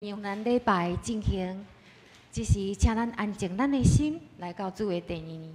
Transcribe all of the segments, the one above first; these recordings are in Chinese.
让咱礼拜进行，只是请咱安静咱的心，来到主的殿里。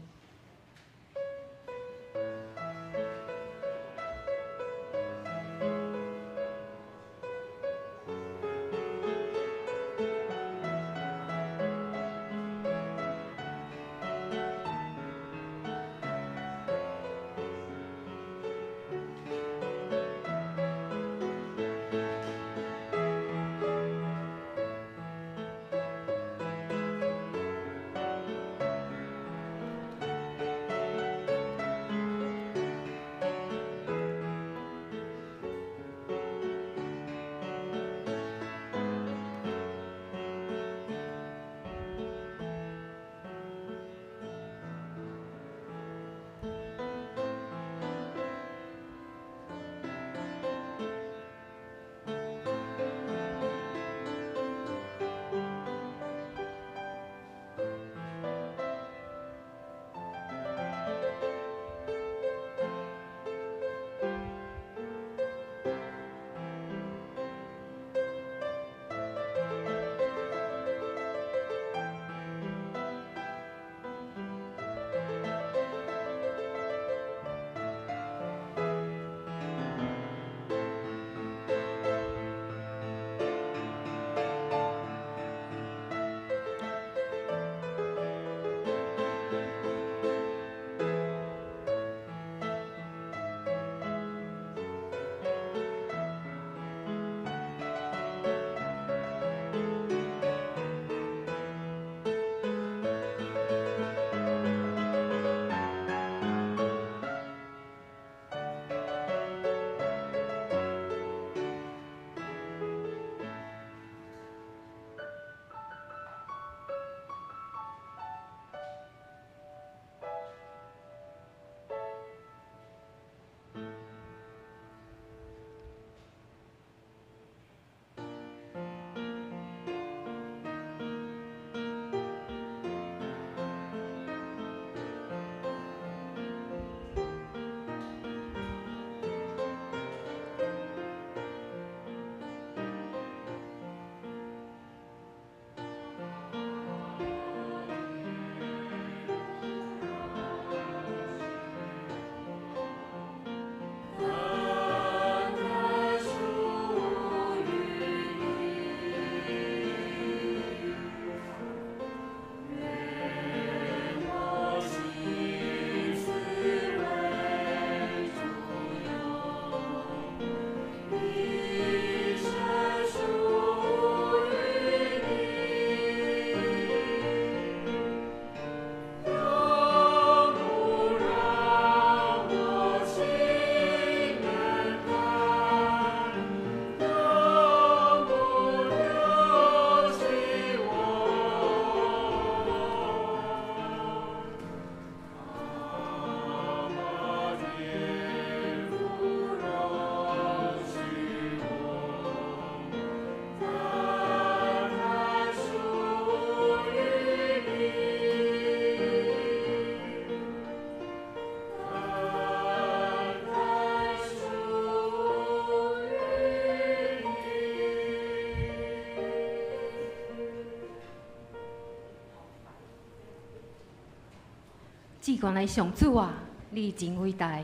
至高的上主啊，你真伟大！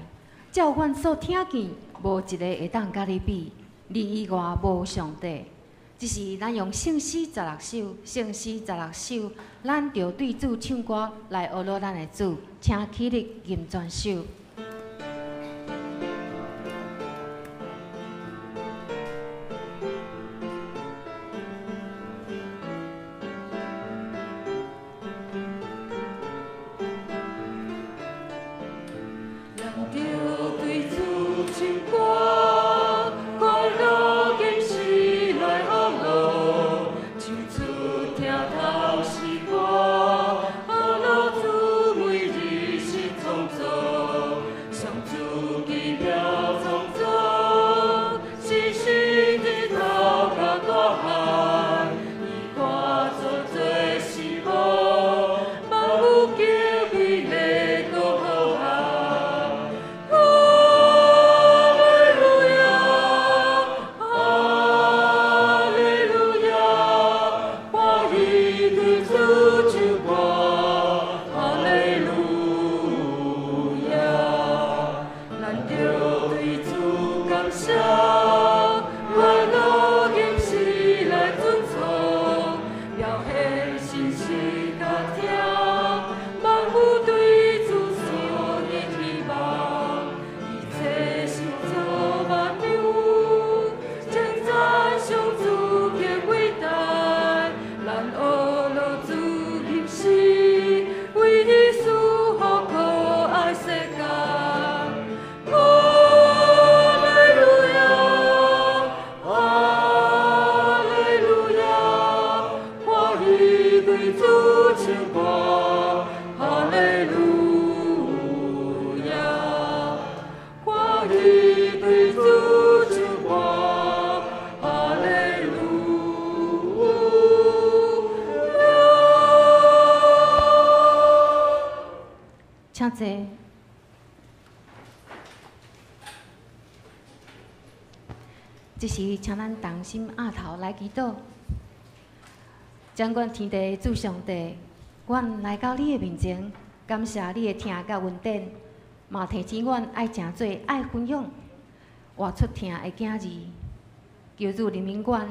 照阮所听见，无一个会当甲你比。你以外无上帝。只是咱用圣诗16首，圣诗16首，咱就对主唱歌来学乐咱的主，请起立吟全首。Oh, 坐。这时，请咱同心压头来祈祷。掌管天地主上帝，阮来到你的面前，感谢你的听甲恩典，嘛提醒阮爱诚做爱分享，活出听的囝儿。求主怜悯阮，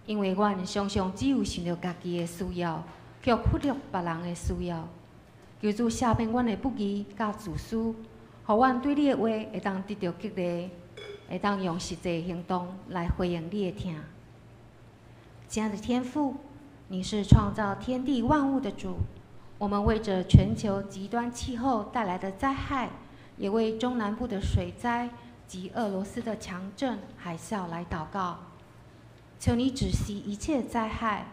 因为阮常常只有想着家己的需要，却忽略别人的需要。求主赦免阮的不义甲自私，互阮对你的话会当得到激励，会当用实际行动来回应你的听。亲爱的天父，你是创造天地万物的主，我们为着全球极端气候带来的灾害，也为中南部的水灾及俄罗斯的强震海啸来祷告。求你止息一切灾害，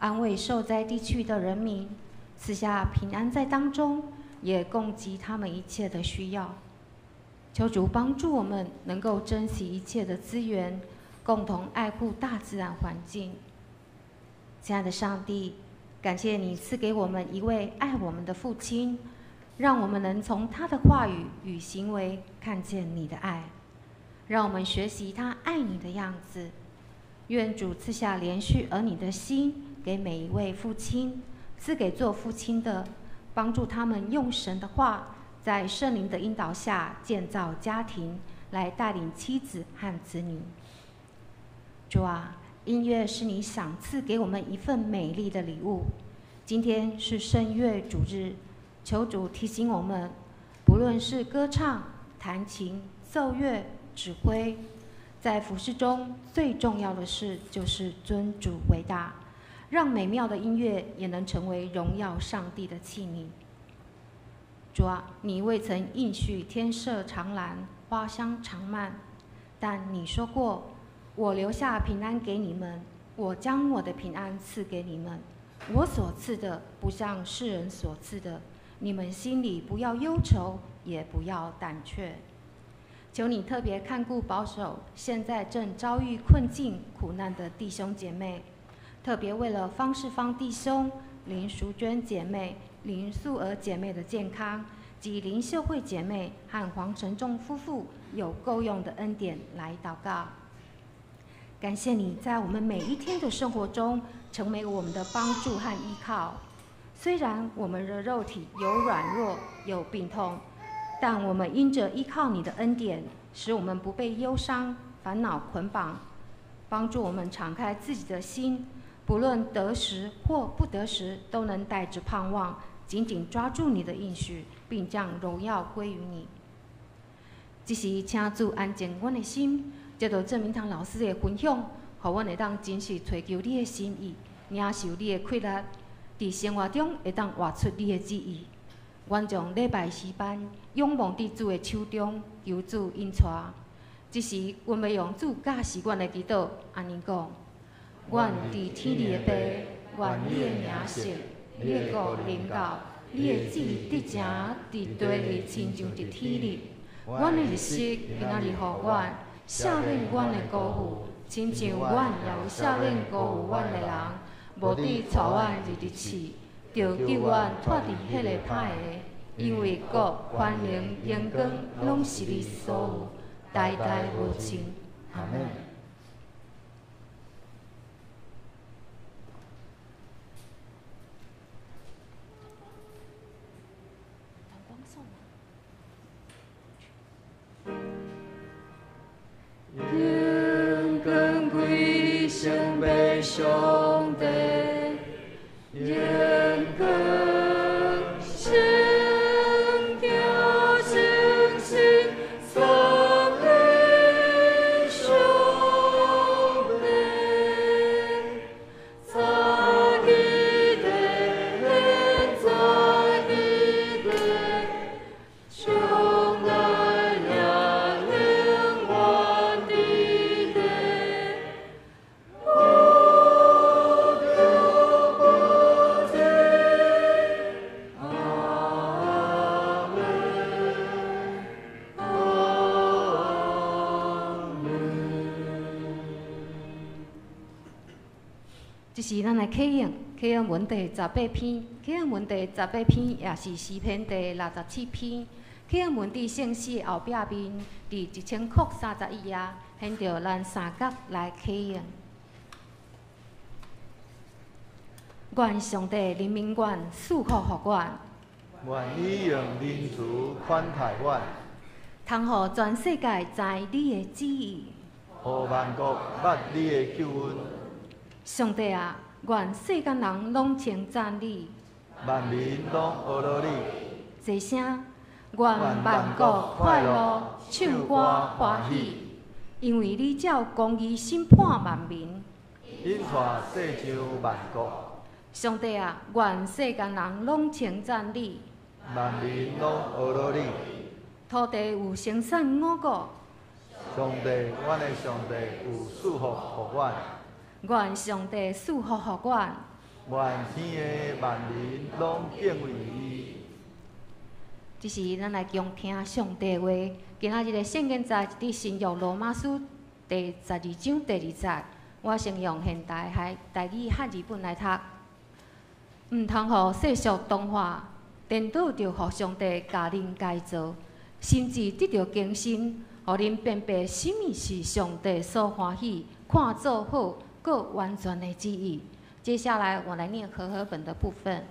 安慰受灾地区的人民，赐下平安在当中，也供给他们一切的需要。求主帮助我们能够珍惜一切的资源，共同爱护大自然环境。亲爱的上帝，感谢你赐给我们一位爱我们的父亲，让我们能从他的话语与行为看见你的爱，让我们学习他爱你的样子。愿主赐下连续儿女的心给每一位父亲，赐给做父亲的，帮助他们用神的话，在圣灵的引导下建造家庭，来带领妻子和子女。主啊，音乐是你赏赐给我们一份美丽的礼物。今天是圣乐主日，求主提醒我们，不论是歌唱、弹琴、奏乐、指挥，在服事中最重要的事就是尊主为大，让美妙的音乐也能成为荣耀上帝的器皿。主啊，你未曾应许天色常蓝，花香常漫，但你说过，我留下平安给你们，我将我的平安赐给你们。我所赐的不像世人所赐的，你们心里不要忧愁，也不要胆怯。求你特别看顾保守现在正遭遇困境苦难的弟兄姐妹，特别为了方世芳弟兄、林淑娟姐妹、林素娥姐妹的健康，及林秀慧姐妹和黄承仲夫妇有够用的恩典来祷告。感谢你在我们每一天的生活中成为我们的帮助和依靠。虽然我们的肉体有软弱、有病痛，但我们因着依靠你的恩典，使我们不被忧伤、烦恼捆绑，帮助我们敞开自己的心，不论得时或不得时，都能带着盼望，紧紧抓住你的应许，并将荣耀归于你。只是请主安静阮的心，接着郑明堂老师的分享，让阮会当真实追求你的心意，领受你的馈力，在生活中会当活出你的旨意。阮将礼拜时班仰望伫主的手中，求主引带。这时，阮要用主教示阮的祈祷，安尼讲：阮伫天里的爸，愿你的名圣，你的国临到，你的旨意得成伫地里，亲像伫天里。阮的日食今仔日予阮，赦免阮的辜负，亲像阮也有赦免辜负阮的人，无伫带阮入地试。就救阮脱离迄个歹的，因为国、权能、荣光，拢是你所有，代代无尽。阿门。荣光归圣被上帝。人格圣教圣心所归上帝，在基地，在基地，将来也永远地地。是咱来启用文第18篇，启用文第18篇也是诗篇第67篇。启用文伫圣诗后壁面，伫1031页，显着咱三角来启用。愿上帝人民愿赐福互阮，愿伊用仁慈款待阮，通互全世界知你的旨意，互万国捌你的救恩。上帝啊，愿世间人拢称赞你，万民拢学乐你，齐声，愿万国快乐，唱歌欢喜，因为你照公义审判万民，引带世上万国。上帝啊，愿世间人拢称赞你，万民拢学乐你。土地有生产五谷，上帝，阮的上帝有赐福互阮，愿上帝赐福互阮。愿天的万民拢敬畏伊。这是咱来共听上帝话。今仔日的圣经在伫新约罗马书第12章第2节，我先用现代台语和日本来读。毋通互世俗同化，颠倒着互上帝家人改造，甚至得到更新，互恁辨别什么是上帝所欢喜、看做好、搁完全的旨意。接下来我来念和合本的部分。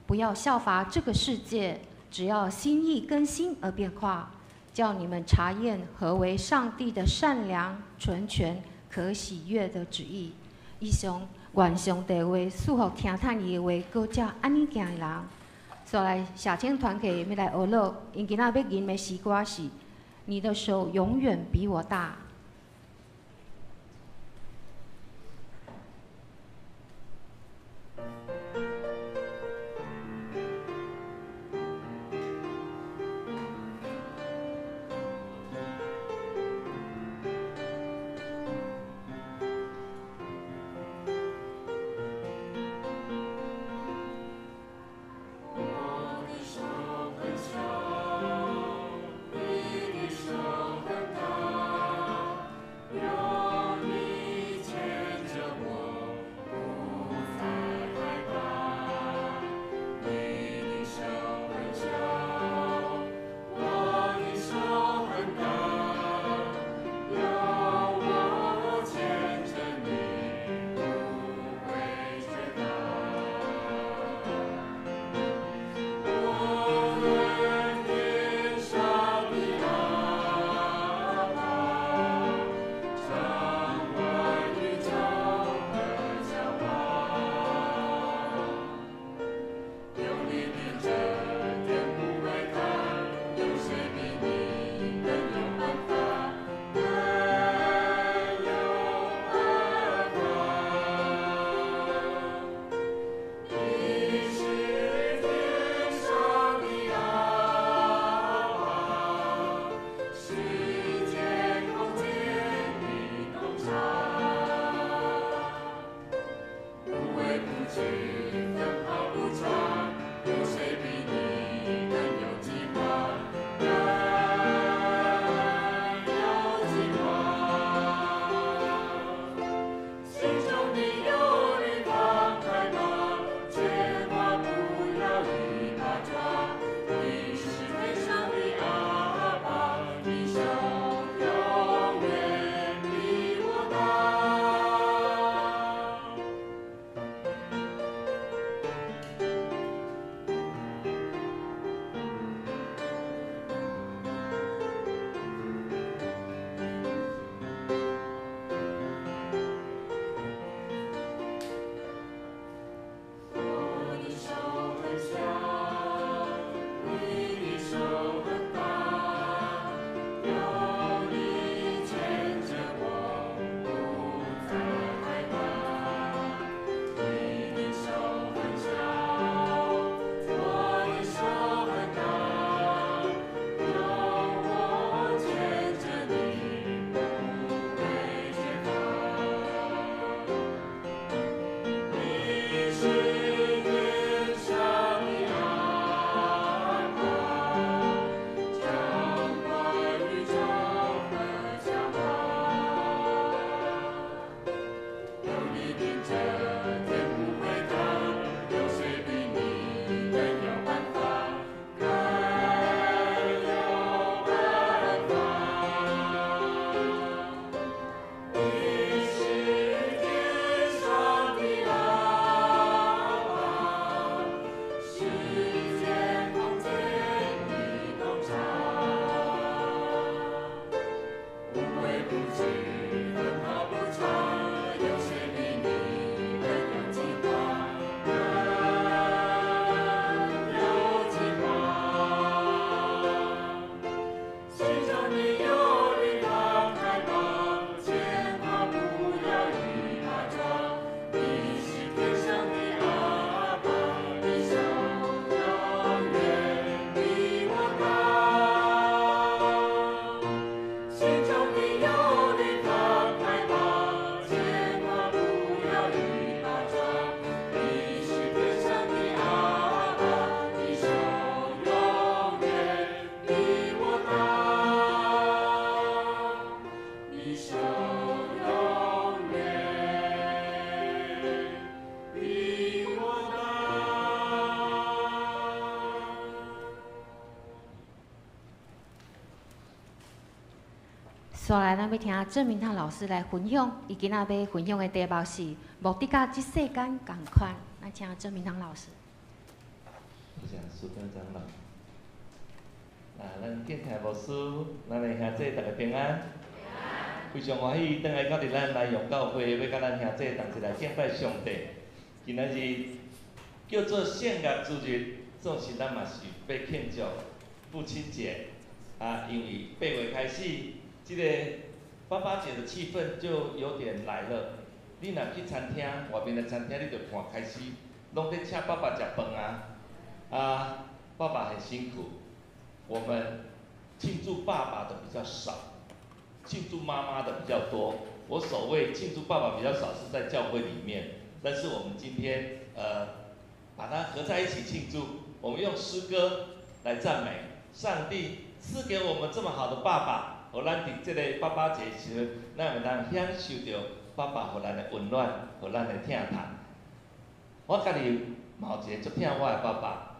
不要效法这个世界，只要心意更新而变化，叫你们查验何为上帝的善良、纯全、可喜悦的旨意。以上愿上帝话祝福听叹伊的话，搁照安尼行的人。所来小青团体要来学乐，因今仔要吟的诗歌是：你的手永远比我大。接下来，咱要听郑明堂老师来分享，伊今仔要分享的题目是目的甲即世间共款。咱请郑明堂老师。多谢苏院长老。咱敬听牧师，咱的兄弟大家平安。非常欢喜，转来到伫咱来用教会，要甲咱兄弟同齐来敬拜上帝。今仔日叫做圣乐之日，总是咱嘛是要庆祝父亲节因为8月开始，这个爸爸节的气氛就有点来了。你若去餐厅，外面的餐厅，你就看开始拢在请爸爸食饭爸爸很辛苦。我们庆祝爸爸的比较少，庆祝妈妈的比较多。我所谓庆祝爸爸比较少是在教会里面，但是我们今天把它合在一起庆祝。我们用诗歌来赞美上帝赐给我们这么好的爸爸，互咱伫这个爸爸节时，咱会当享受到爸爸互咱的温暖，互咱的疼痛。我家己嘛有一个足疼我的爸爸。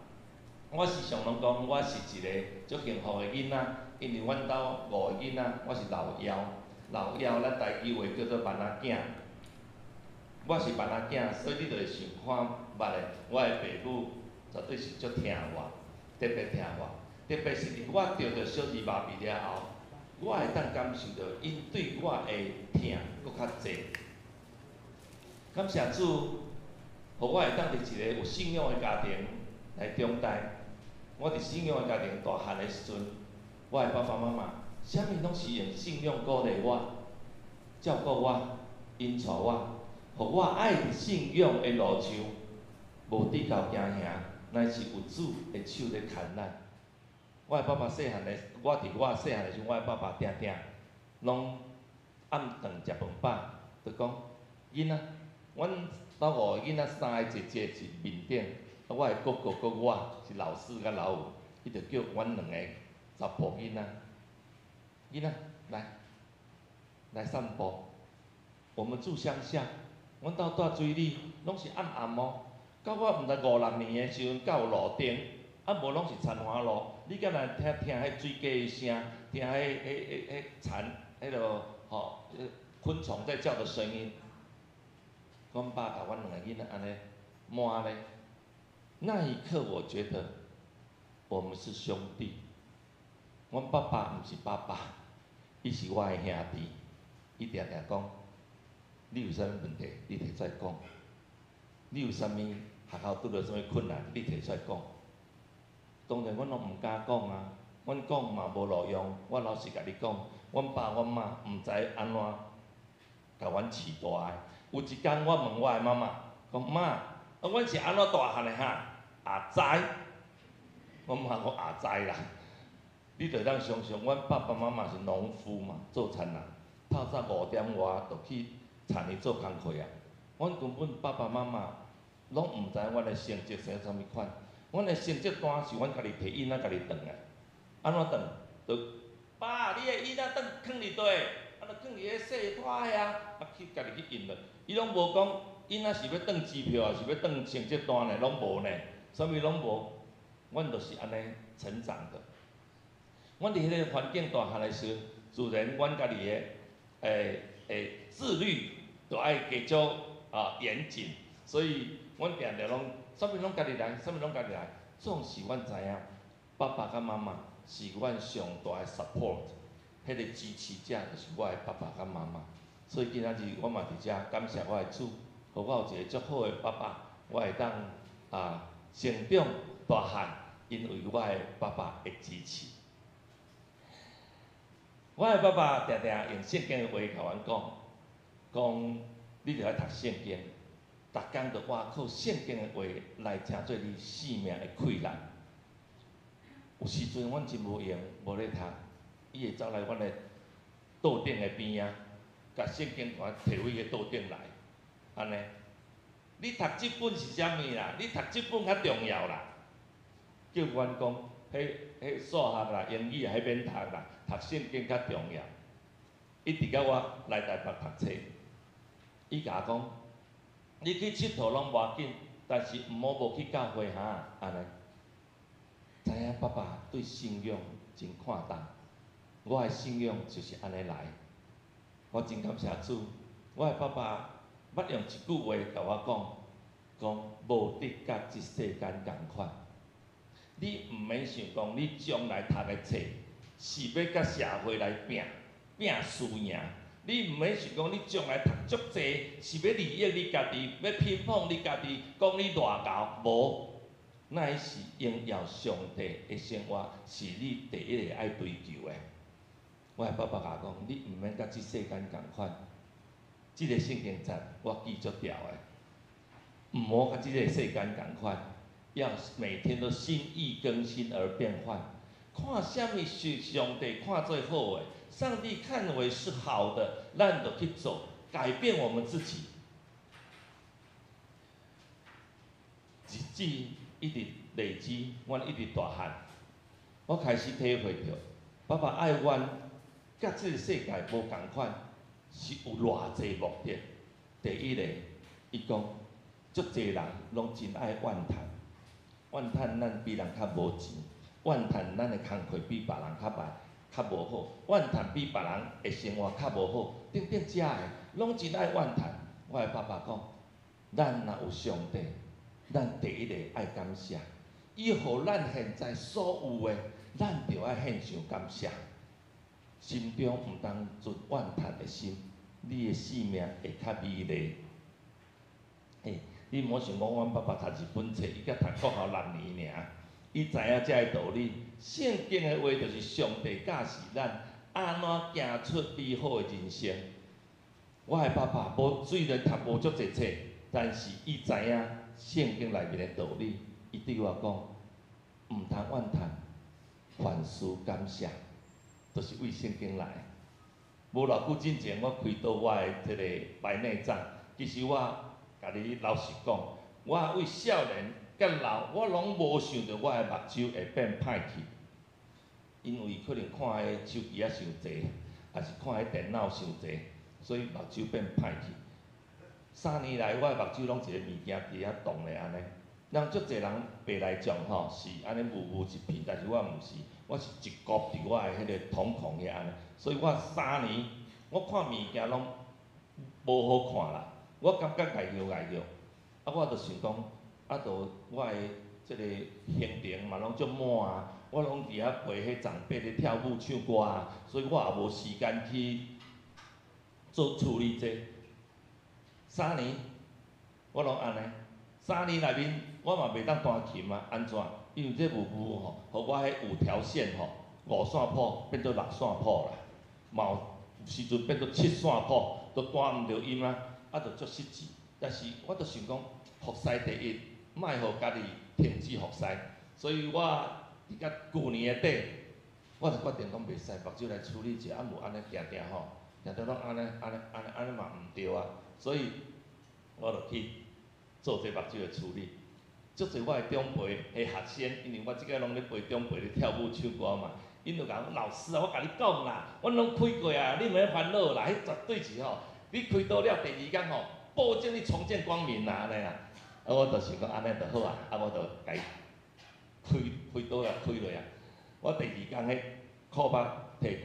我时常拢讲，我是一个足幸福的囡仔，因为阮兜5个囡仔，我是老幺，老幺咱台语话叫做万仔囝。我是万仔囝，所以你就会想看捌的，我的爸母绝对是足疼我，特别疼我，特别是我着着小儿麻痹了后，我会当感受到因对我的疼搁较济。感谢主，互我会当伫一个有信仰的家庭来长大。我伫信仰的家庭大汉的时阵，我的爸爸妈妈，啥物拢是用信仰鼓励我、照顾我、引带我，互我爱伫信仰的路上，无跌到惊吓，乃是有主的手咧牵咱。我的爸爸细汉的，我伫我细汉的时阵，我的爸爸定定拢暗顿食饭饱，就讲囡仔，阮兜5个囡仔3个坐一面顶。我的哥哥佮我是老四甲老五，伊就叫阮2个查甫囡仔，囡仔来散步。我们住乡下，阮兜住水里拢是暗暗哦。到我毋知5、6年的时阵，到有路灯，无拢是田花路。你敢若听迄水鸡的声，听迄蝉，昆虫在叫的声音。阮爸甲阮2个囡仔安尼摸咧。那一刻，我觉得我们是兄弟。阮爸爸毋是爸爸，伊是我的兄弟。伊常常讲：你有啥物问题，你摕出来讲；你有啥物学校拄到啥物困难，你摕出来讲。当然，阮拢毋敢讲啊，阮讲嘛无路用。我老实甲你讲，阮爸阮妈毋知安怎甲阮饲大的。有一天，我问我的妈妈讲：妈。阮是安怎大汉的哈？也知，我妈讲也知啦。你着当想想，阮爸爸妈妈是农夫嘛，做田人，透早5点外就去田里做工课啊。阮根本爸爸妈妈拢毋知阮的成绩生啥物款。阮的成绩单是阮家己摕印仔家己断的，安怎断？就爸，你的印仔断囥伫倒？啊，着囥伫迄细拖的啊，去家己去印落。伊拢无讲。因仔是要转支票，还是要转成绩单呢？拢无呢，啥物拢无。阮就是安尼成长的。阮伫迄个环境大汉的时，自然阮家己的自律就爱加足严谨，所以阮定定拢啥物拢家己来，啥物拢家己来。总是阮知影，爸爸甲妈妈是阮上大的 support， 迄个支持者就是我的爸爸甲妈妈。所以今仔日我嘛伫遮感谢我的主。互我有一个足好的爸爸，我会当成长大汉，因为我的爸爸的支持。我的爸爸常常用圣经的话甲阮讲你着爱读圣经，逐工着活靠圣经的话来成做你生命的气力。有时阵阮真无闲，无咧读，伊会走来阮的桌顶的边仔，甲圣经摕回去桌顶来。安尼，你读即本是啥物啦？你读即本较重要啦。叫阮讲，迄数学啦、英语啊，迄免读啦，读圣经较重要。伊直甲我来台北读册，伊甲我讲，你去佚佗拢无要紧，但是毋好无去教会哈，安尼。知影爸爸对信仰真看重，我的信仰就是安尼来。我真感谢主，我的爸爸捌用一句话甲我讲无得甲即世间共款。你毋免想讲，你将来读的册是要甲社会来拼输赢。你毋免想讲，你将来读足济是要利益你家己，要批判你家己，讲你偌厚，无。乃是荣耀上帝的生活，是你第一个爱追求的。我的爸爸甲我讲，你毋免甲即世间共款。即个圣经节我记足条的，毋好甲即个世间共款，要每天都心意更新而变换。看啥物是上帝看最好的，上帝看为是好的，咱就去做，改变我们自己。日子一直累积，阮一直大汉，我开始体会到，爸爸爱阮，甲即个世界无共款，是有偌济目的。第一个，伊讲，足济人拢真爱怨叹咱比人较无钱，怨叹咱的工课比别人较无好，怨叹比别人的生活较无好，等等遮的，拢真爱怨叹。我的爸爸讲，咱若有上帝。咱第一个爱感谢，伊互咱现在所有的，咱着爱献上感谢。心中毋当存怨叹的心，你的性命会较美丽。你莫想讲，阮爸爸读日本册，伊才读国校6年尔，伊知影遮个道理。圣经的话就是上帝教示咱安怎行出美好的人生。我的爸爸虽然读无足济册，但是伊知影。圣经内面的道理，伊对我讲，毋通怨叹，凡事感谢，都是为圣经来。无偌久之前，我开导我的这个白内障，其实我甲你老实讲，我为少年甲老，我拢无想到我的目睭会变歹去，因为可能看的手机啊伤济，还是看的电脑伤济，所以目睭变歹去。3年来，我的目睭拢一个物件伫遐动咧安尼。人足侪人白内障吼是安尼雾一片，但是我毋是，我是一股伫我的迄个瞳孔遐安尼。所以我3年，我看物件拢无好看啦。我感觉碍肉。啊，我就想讲，啊，就我的即个行程嘛，拢足满啊。我拢伫遐陪迄长辈咧跳舞唱歌啊，所以我也无时间去做处理这。3年，我拢安尼。3年内面，我嘛袂当弹琴啊，安怎？因为这舞吼，互我迄5条线吼，5线谱变做6线谱啦，嘛有时阵变做7线谱，都弹毋着音啊，啊，就足失志。但是我就想讲，服侍第一，莫互家己停止服侍。所以我伫甲旧年的底，我就决定讲袂使目睭来处理一下，啊无安尼行吼，行拢安尼嘛毋对啊。所以，我就去做这目睭的处理。足侪我的长辈的学生，因为我即个拢咧陪长辈咧跳舞唱歌嘛，因就讲老师啊，我甲你讲啦，阮拢开过啊，你毋免烦恼啦，迄绝对是吼，你开刀了第2天吼，保证你重见光明啦，安尼啦。啊，我就想讲安尼就好啊，啊，我就家开刀啊，开落啊。我第2天迄裤目摕开，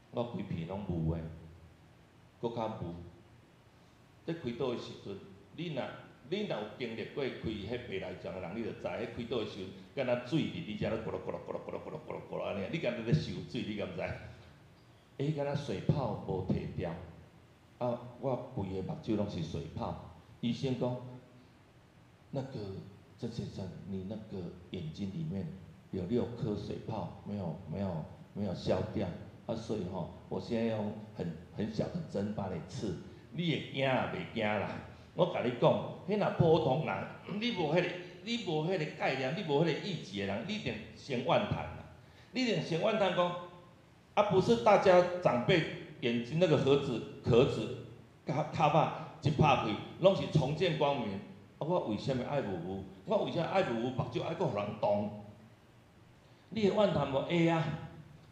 我规片拢雾的，搁较雾。在开刀的时阵，你若有经历过开迄白内障的人，你就知，迄开刀的时阵，敢若水伫你遮咧咕噜咕噜咕噜咕噜咕噜咕噜咕噜安尼，你敢若咧受水，你敢知？敢若水泡无摕掉，啊，我规个目睭拢是水泡。医生讲，那个郑先生，你那个眼睛里面有6颗水泡，没有消掉，啊，所以吼，我现在用很小的针把你刺。你会惊啊？袂惊啦！我甲你讲，迄若普通人，你无迄个概念，你无迄个意志的人，你一定先怨叹啦。你一定先怨叹讲，啊，不是大家长辈眼睛那个壳子，卡巴一拍开，拢是重见光明。啊，我为什么爱雾？我为啥爱雾？目睭爱搁互人动？你会怨叹无？会啊！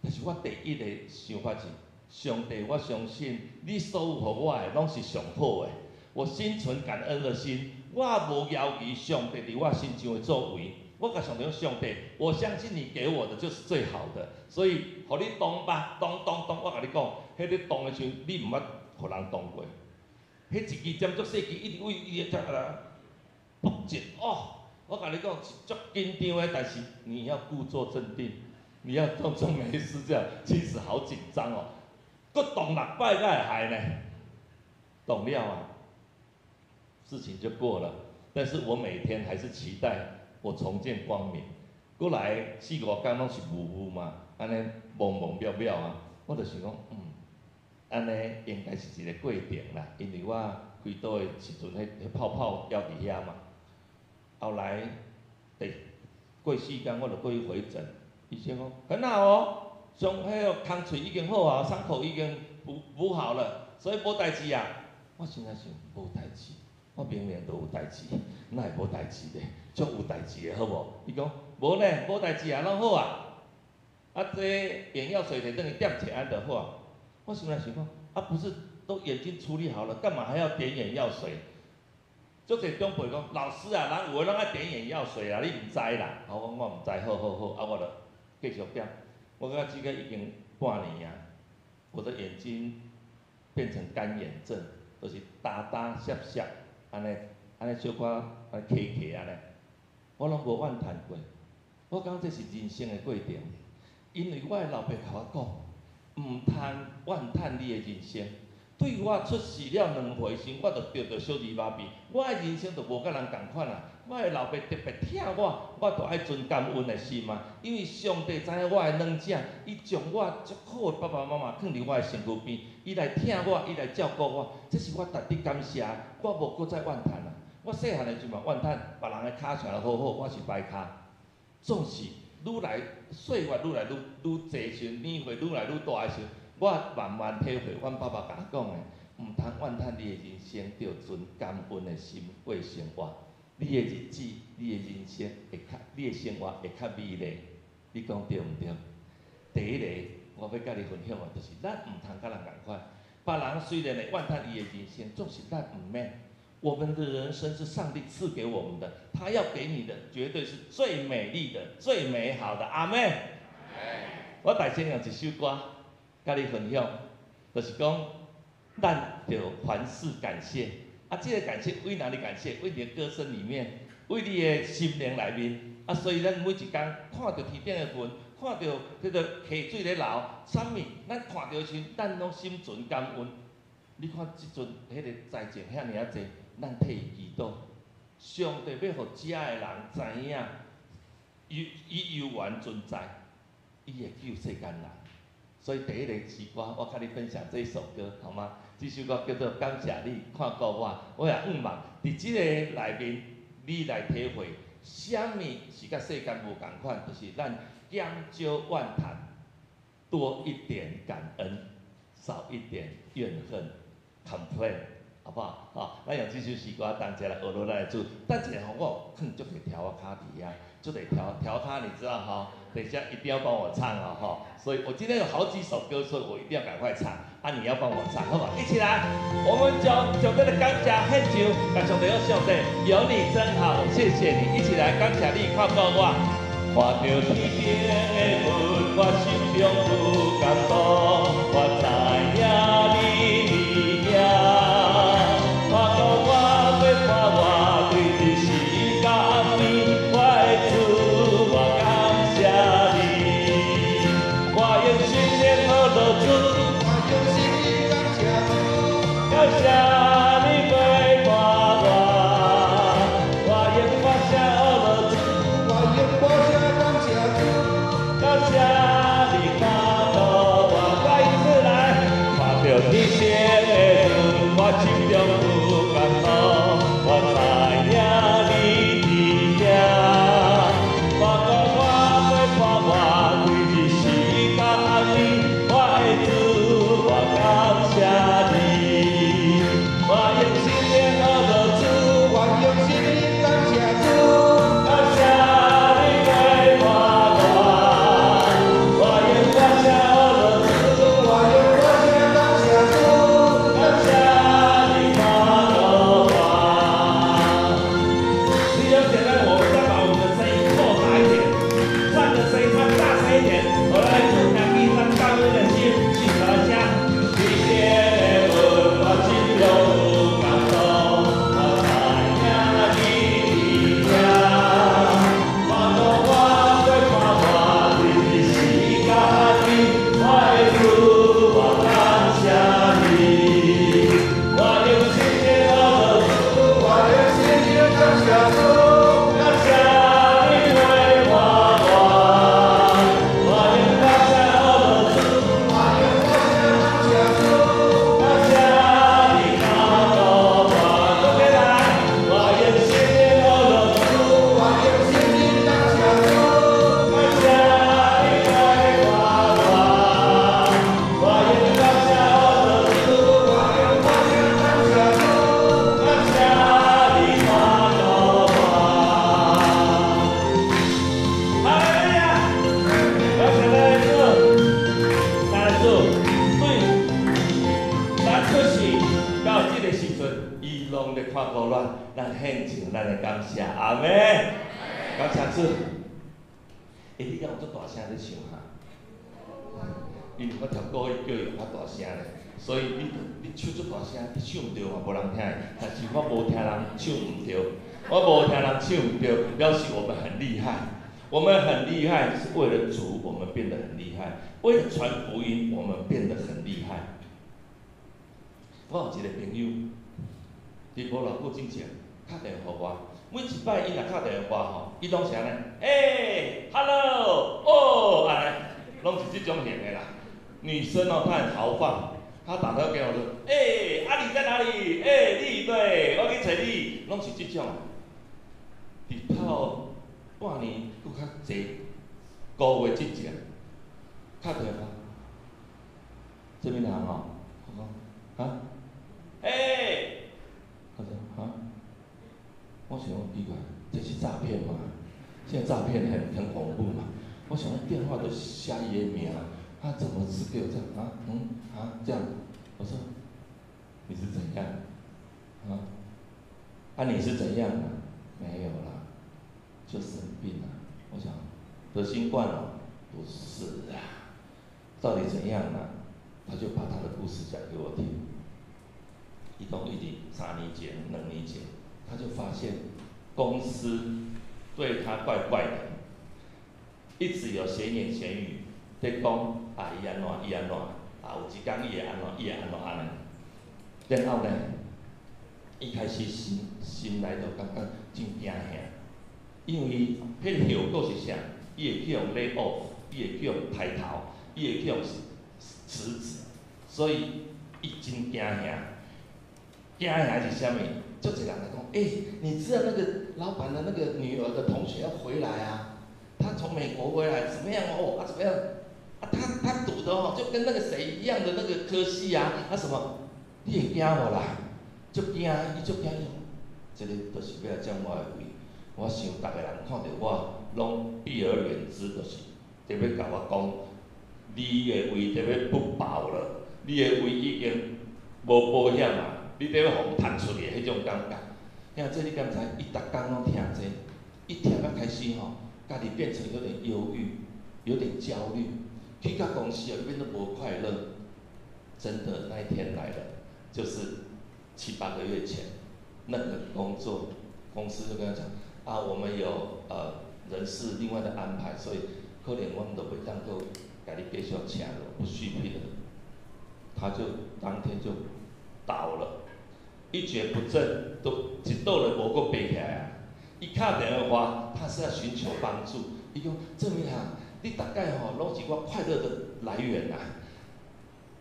但是我第一个想法是。上帝，我相信你所有互我的拢是上好的。我心存感恩的心，我无要求上帝伫我身上的作为，我甲上帝讲，上帝，我相信你给我的就是最好的，所以，互你动吧，动，我甲你讲，迄你动的时候，你毋捌互人动过。迄一支针足细支，一直一直ปุ๊一哦，我甲你讲是足紧张的，但是你要故作镇定，你要装作没事这样，其实好紧张哦。搁动6摆才会害呢，动了啊，事情就过了。但是我每天还是期待我重见光明。过来4、5天拢是雾嘛，安尼蒙蒙渺渺啊，我就想讲，安尼应该是一个过程啦，因为我开刀的时阵，迄泡泡还伫遐嘛。后来过4天，我就过去回诊，医生讲很好哦，上迄个空喙已经好啊，伤口已经补好了，所以无代志啊。我心内想无代志，我明明都有代志，哪会无代志咧？足有代志的好无？伊讲无呢，无代志啊，拢好啊。啊，这眼药水摕等于点起安就好啊。我心内想讲，啊，不是都眼睛处理好了，干嘛还要点眼药水？足侪长辈讲，老师啊，人有诶拢爱点眼药水啊，你毋知啦。我讲我毋知，好，啊，我就继续点。我到即个已经半年啊，我的眼睛变成干眼症，就是打涩，安尼小可安尼起安尼，我拢无怨叹过。我讲这是人生的过程，因为我的老爸甲我讲，毋通怨叹你的人生。对我出事了2回时，我就着着小儿麻痹，我的人生就无甲人共款啊。我的老爸特别疼我，我就爱存感恩的心嘛。因为上帝知影我的软弱，伊将我足好的爸爸妈妈放伫我的身躯边，伊来疼我，伊来照顾我，这是我值得感谢。我无搁再怨叹啊。我细汉的时嘛怨叹别人的骹穿得好好，我是歹骹。总是愈来岁月愈来愈济时，年岁愈来愈大的时，我慢慢体会，阮爸爸甲我讲的，毋通怨叹你的人生，着存感恩的心过生活。你的日子、你的人生你的生活会较美丽。你讲对毋对？第一个，我要甲你分享的，就是咱毋通甲人共款。别人虽然会怨叹伊的人生，总是咱毋免。我们的人生是上帝赐给我们的，他要给你的绝对是最美丽的、最美好的。阿们。我大先用一首歌。甲你分享，就是讲，咱着凡事感谢。啊，这个感谢为哪里感谢？为你的歌声里面，为你的心灵内面。啊，所以咱每一天看到天顶的云，看到迄个溪水咧流，啥物，咱看到时，咱拢心存感恩。你看即阵迄个灾情遐尔啊济，咱替伊祈祷。上帝要互遮的人知影，伊有缘存在，伊会救世间人。所以第一个诗歌，我甲你分享这一首歌，好吗？这首歌叫做《感谢你看顾我》，我也望伫即个内面，你来体会，啥物是甲世间无共款，就是咱减少怨叹，多一点感恩，少一点怨恨 ，complain， 好不好？好，咱用这首诗歌当一来学落来做，等一下我放足个条骹伫遐，足个条骹，你知道哈？等一下一定要帮我唱哦，哈！所以我今天有好几首歌，所以我一定要赶快唱。啊，你要帮我唱，好不好？一起来，我们将上帝的感谢献上，甲上帝说上帝，有你真好，谢谢你，一起来感谢你看顾我。看到天顶的云，我心中有感动，我知影你厉害，看顾我，要看我，对你是感恩，我的主，我感谢你，我用心灵好落主，我用心感谢主，感谢你陪伴我，我用歌声好落主，我用歌声感谢主，感谢你看顾我，再一次来。看过咱，咱献上咱的感谢，阿门。感谢主。你敢有做大声咧唱哈？因为我听歌叫伊较大声咧，所以你唱足大声，你唱唔对嘛，无人听的。但是我无听人唱唔对，我无听人唱唔对，表示我们很厉害。我们很厉害，是为了主，我们变得很厉害；为了传福音，我们变得很厉害。我有一个朋友，伫无偌久之前打电话互我，每一摆伊若打电话吼，伊拢是安尼，hello， 哦，安尼，拢是即种型的啦。女生哦，她很豪放，她打电话给我说，啊你在哪里？你对，我去找你，拢是即种。伫头半年搁较济，5月之前打电话，这边人哦，我讲啊，他说啊，我想奇怪，这是诈骗吗？现在诈骗很恐怖嘛。我想电话都写伊的名，他怎么是给我这样啊？这样，我说你是怎样你是怎样没有啦，就生病了。我想得新冠了，不是啊，到底怎样呢？他就把他的故事讲给我听。一共一定3年前、2年前，他就发现公司对他怪怪的，一直有闲言闲语，在讲伊安怎，有一天伊会安怎安尼。然后呢，一开始心内就感觉真惊吓，因为迄个效果是啥？伊会去用 lay off， 伊会去用抬头，伊会去用辞职，所以伊真惊吓。惊吓是啥物？就一个人来讲，你知道那个老板的那个女儿的同学要回来啊？他从美国回来，怎么样哦？怎么样？他读的哦，就跟那个谁一样的那个科系啊，什么？你会惊无啦？足惊，伊足惊，这个就是要来占我的位。我想，逐个人看到我，拢避而远之，就是特别甲我讲，你的位特别不保了，你的位已经无保险啊。你得要互弹出去的迄种感觉，像这你敢知？伊逐工拢听这，一听到开始吼，家己变成有点忧郁，有点焦虑。去到公司伊变得无快乐。真的那一天来了，就是7、8个月前，那个工作公司就跟他讲我们有人事另外的安排，所以可能我们都袂当够家己继续请了，不续聘了。他就当天就倒了。一蹶不振，都一倒了无阁爬起来啊！伊打电话，他是要寻求帮助。伊讲郑明航，你大概拢是我快乐的来源啊。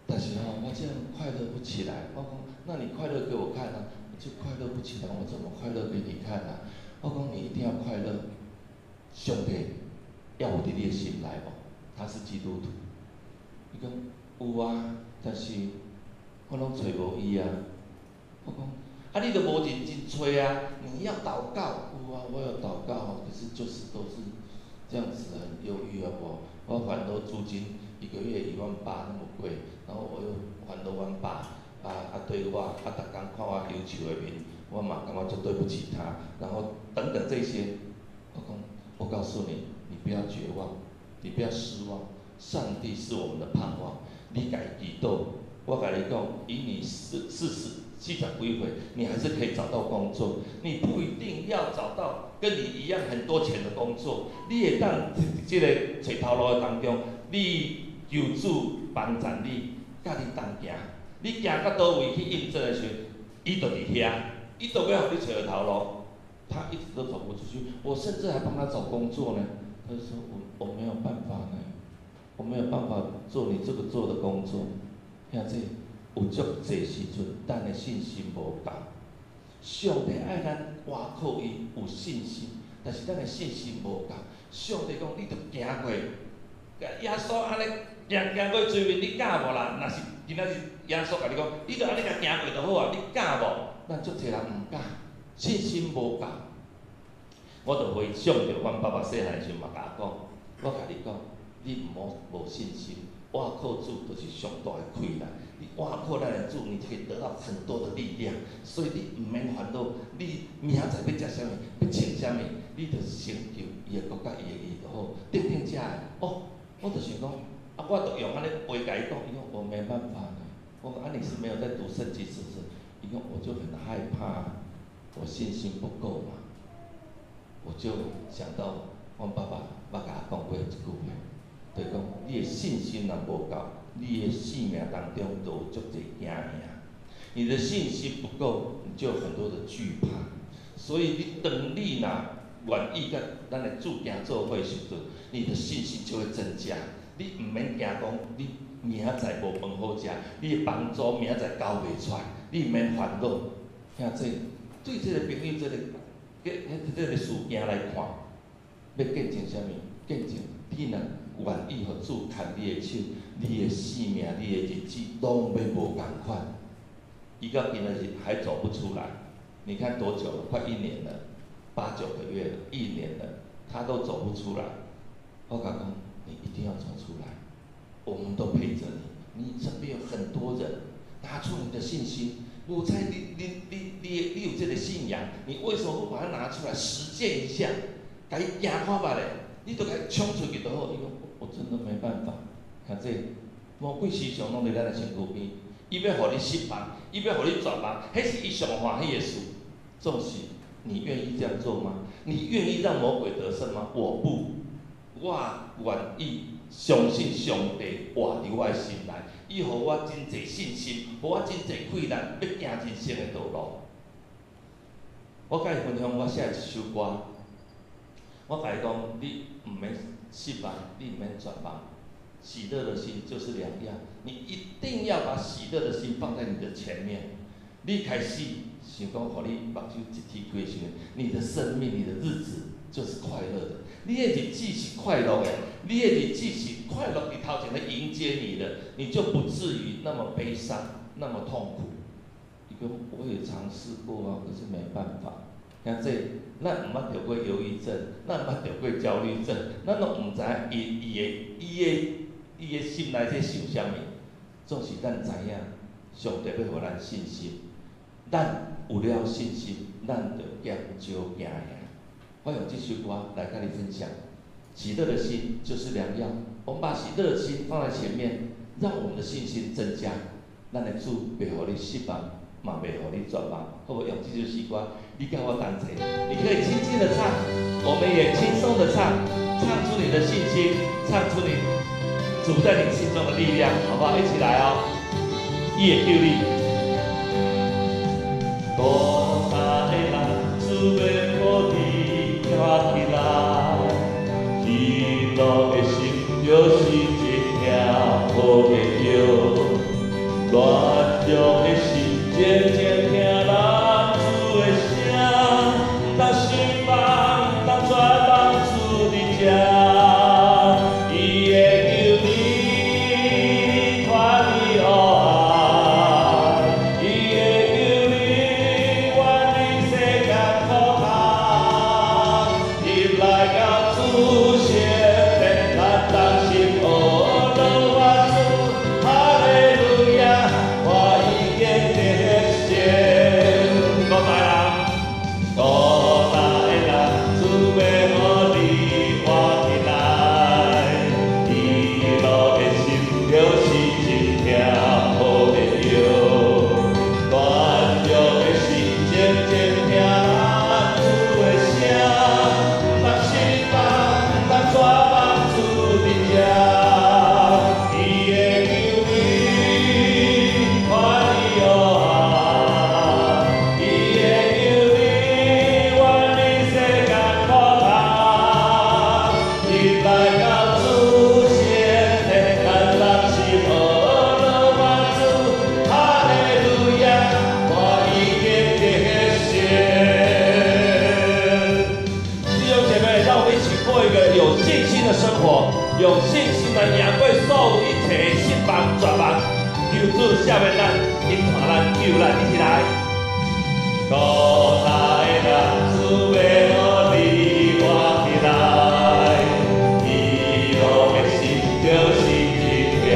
但是我这样快乐不起来。我讲，那你快乐给我看啊！你就快乐不起来，我怎么快乐给你看啊？我讲你一定要快乐，上帝要有伫你的心内无？他是基督徒。伊讲有啊，但是我拢找无伊啊。我讲，你都无认真找啊！你要祷告，有啊，我有祷告，可是就是都是这样子，很忧郁啊！我还都租金1个月18000那么贵，然后我又还都18000，对我逐工看我忧愁的面，我嘛感觉就对不起他，然后等等这些，我讲，我告诉你，你不要绝望，你不要失望，上帝是我们的盼望，你家己祈祷。我甲你讲，以你40几岁，你还是可以找到工作。你不一定要找到跟你一样很多钱的工作，你会当这个找头路的当中，你求主帮助你，甲你同行。你行到倒位去应征的时候，伊就伫遐，伊就要互你找个头路。他一直都走不出去，我甚至还帮他找工作呢。他就说我没有办法呢，我没有办法做你这个做的工作。像这有足侪时阵，咱的信心无够。上帝爱咱倚靠伊有信心，但是咱的信心无够。上帝讲，你着行过，耶稣安尼行过水面，你敢无啦？若是今仔日耶稣甲你讲，你着安尼甲行过就好啊，你敢无？咱足侪人毋敢，信心无够。我着回想着阮爸爸细汉时嘛甲我讲，我甲你讲，你毋好无信心。倚靠主就是上大的快乐。你倚靠咱的主，你就可以得到很多的力量。所以你唔免烦恼，你明仔载要食啥物，要穿啥物，你就成就伊的国家，伊的义就好。顶食的哦，我就想讲，我就用安尼话甲伊讲，伊讲我没办法呢。我讲你是没有在读圣经是不是？伊讲我就很害怕，我信心不够嘛。我就想到我爸爸捌甲我讲过一句话，就是讲你的信心若无够，你的生命当中都有足侪惊吓。你的信心不够，你就有很多的惧怕。所以你当你若愿意甲咱的主行做伙时阵，你的信心就会增加。你唔免惊讲你明仔载无饭好食，你的房租明仔载交袂出来，你唔免烦恼。兄弟，对这个朋友这个事件来看，要见证啥物？见证你若愿意互主牵你的手，你的生命、你的日子拢要无共款。伊到今仔日还走不出来，你看多久了？快1年了，8、9个月了，1年了，他都走不出来。我讲讲，你一定要走出来，我们都陪着你。你身边有很多人，拿出你的信心。我猜你有这个信仰，你为什么不把它拿出来实践一下？甲伊行看吧咧，你都甲伊冲出去就好。伊讲我真的没办法。看这魔鬼时常拢伫咱的身躯边，伊要互你失望，伊要互你绝望，迄是伊上欢喜的事。总是你愿意这样做吗？你愿意让魔鬼得胜吗？我不，我愿意相信上帝活伫我的心内。伊互我真侪信心，互我真侪气力，要行人生的道路。我甲伊分享，我写一首歌。我甲伊讲，你唔免失望，你唔免绝望，喜乐的心就是良药。你一定要把喜乐的心放在你的前面。你开始想讲，互你目睭一天过去，你的生命、你的日子就是快乐的。你的日子是快乐的，你的日子是快乐伫头前来迎接你的，你就不至于那么悲伤，那么痛苦。伊讲我也尝试过啊，可是没办法。像这，咱毋捌得过忧郁症，咱毋捌得过焦虑症，咱拢毋知伊的心内在想啥物。总是咱知影，上帝要互咱信心，咱有了信心，咱就减少惊吓。我用这首歌来跟你分享，喜乐的心就是良药。我们把喜乐的心放在前面，让我们的信心增加。咱的主袂互你失望，嘛袂互你绝望。好不好？用这首诗歌，你跟我同齐，你可以轻轻的唱，我们也轻松的唱，唱出你的信心，唱出你主在你心中的力量，好不好？一起来哦！伊会救你。孤单的人，主要互你活起来，喜乐的心就是一条好的药，软弱的心渐渐听咱主的声，当失望，当绝望，主伫遮。用信心来赢过所有一切的失望、绝望。求主赦免咱，引带咱、救咱，一起来。孤单的人，主要互你活起来，喜乐的心就是一条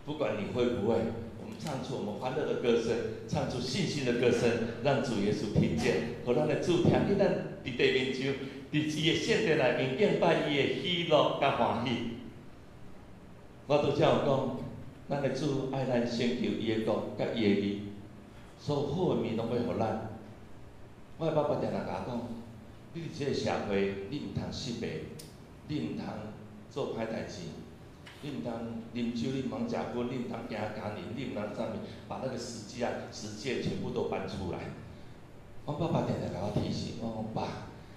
不管你会不会，我们唱出我们欢乐的歌声，唱出信心的歌声，让主耶稣听见，和咱的主听见咱伫地面上，伫伊的圣殿内面敬拜伊的喜乐甲欢喜。我拄则有讲，咱的主爱咱先求伊的国甲伊的义，所有好的物拢要互咱。我的爸爸常常甲我讲，你伫即个社会，你毋通失败，你毋通做歹代志。你唔通啉酒，你唔通食薰，你唔通惊家人，你唔通啥物，把那个实际全部都搬出来。我爸爸常常甲我提醒，我讲爸，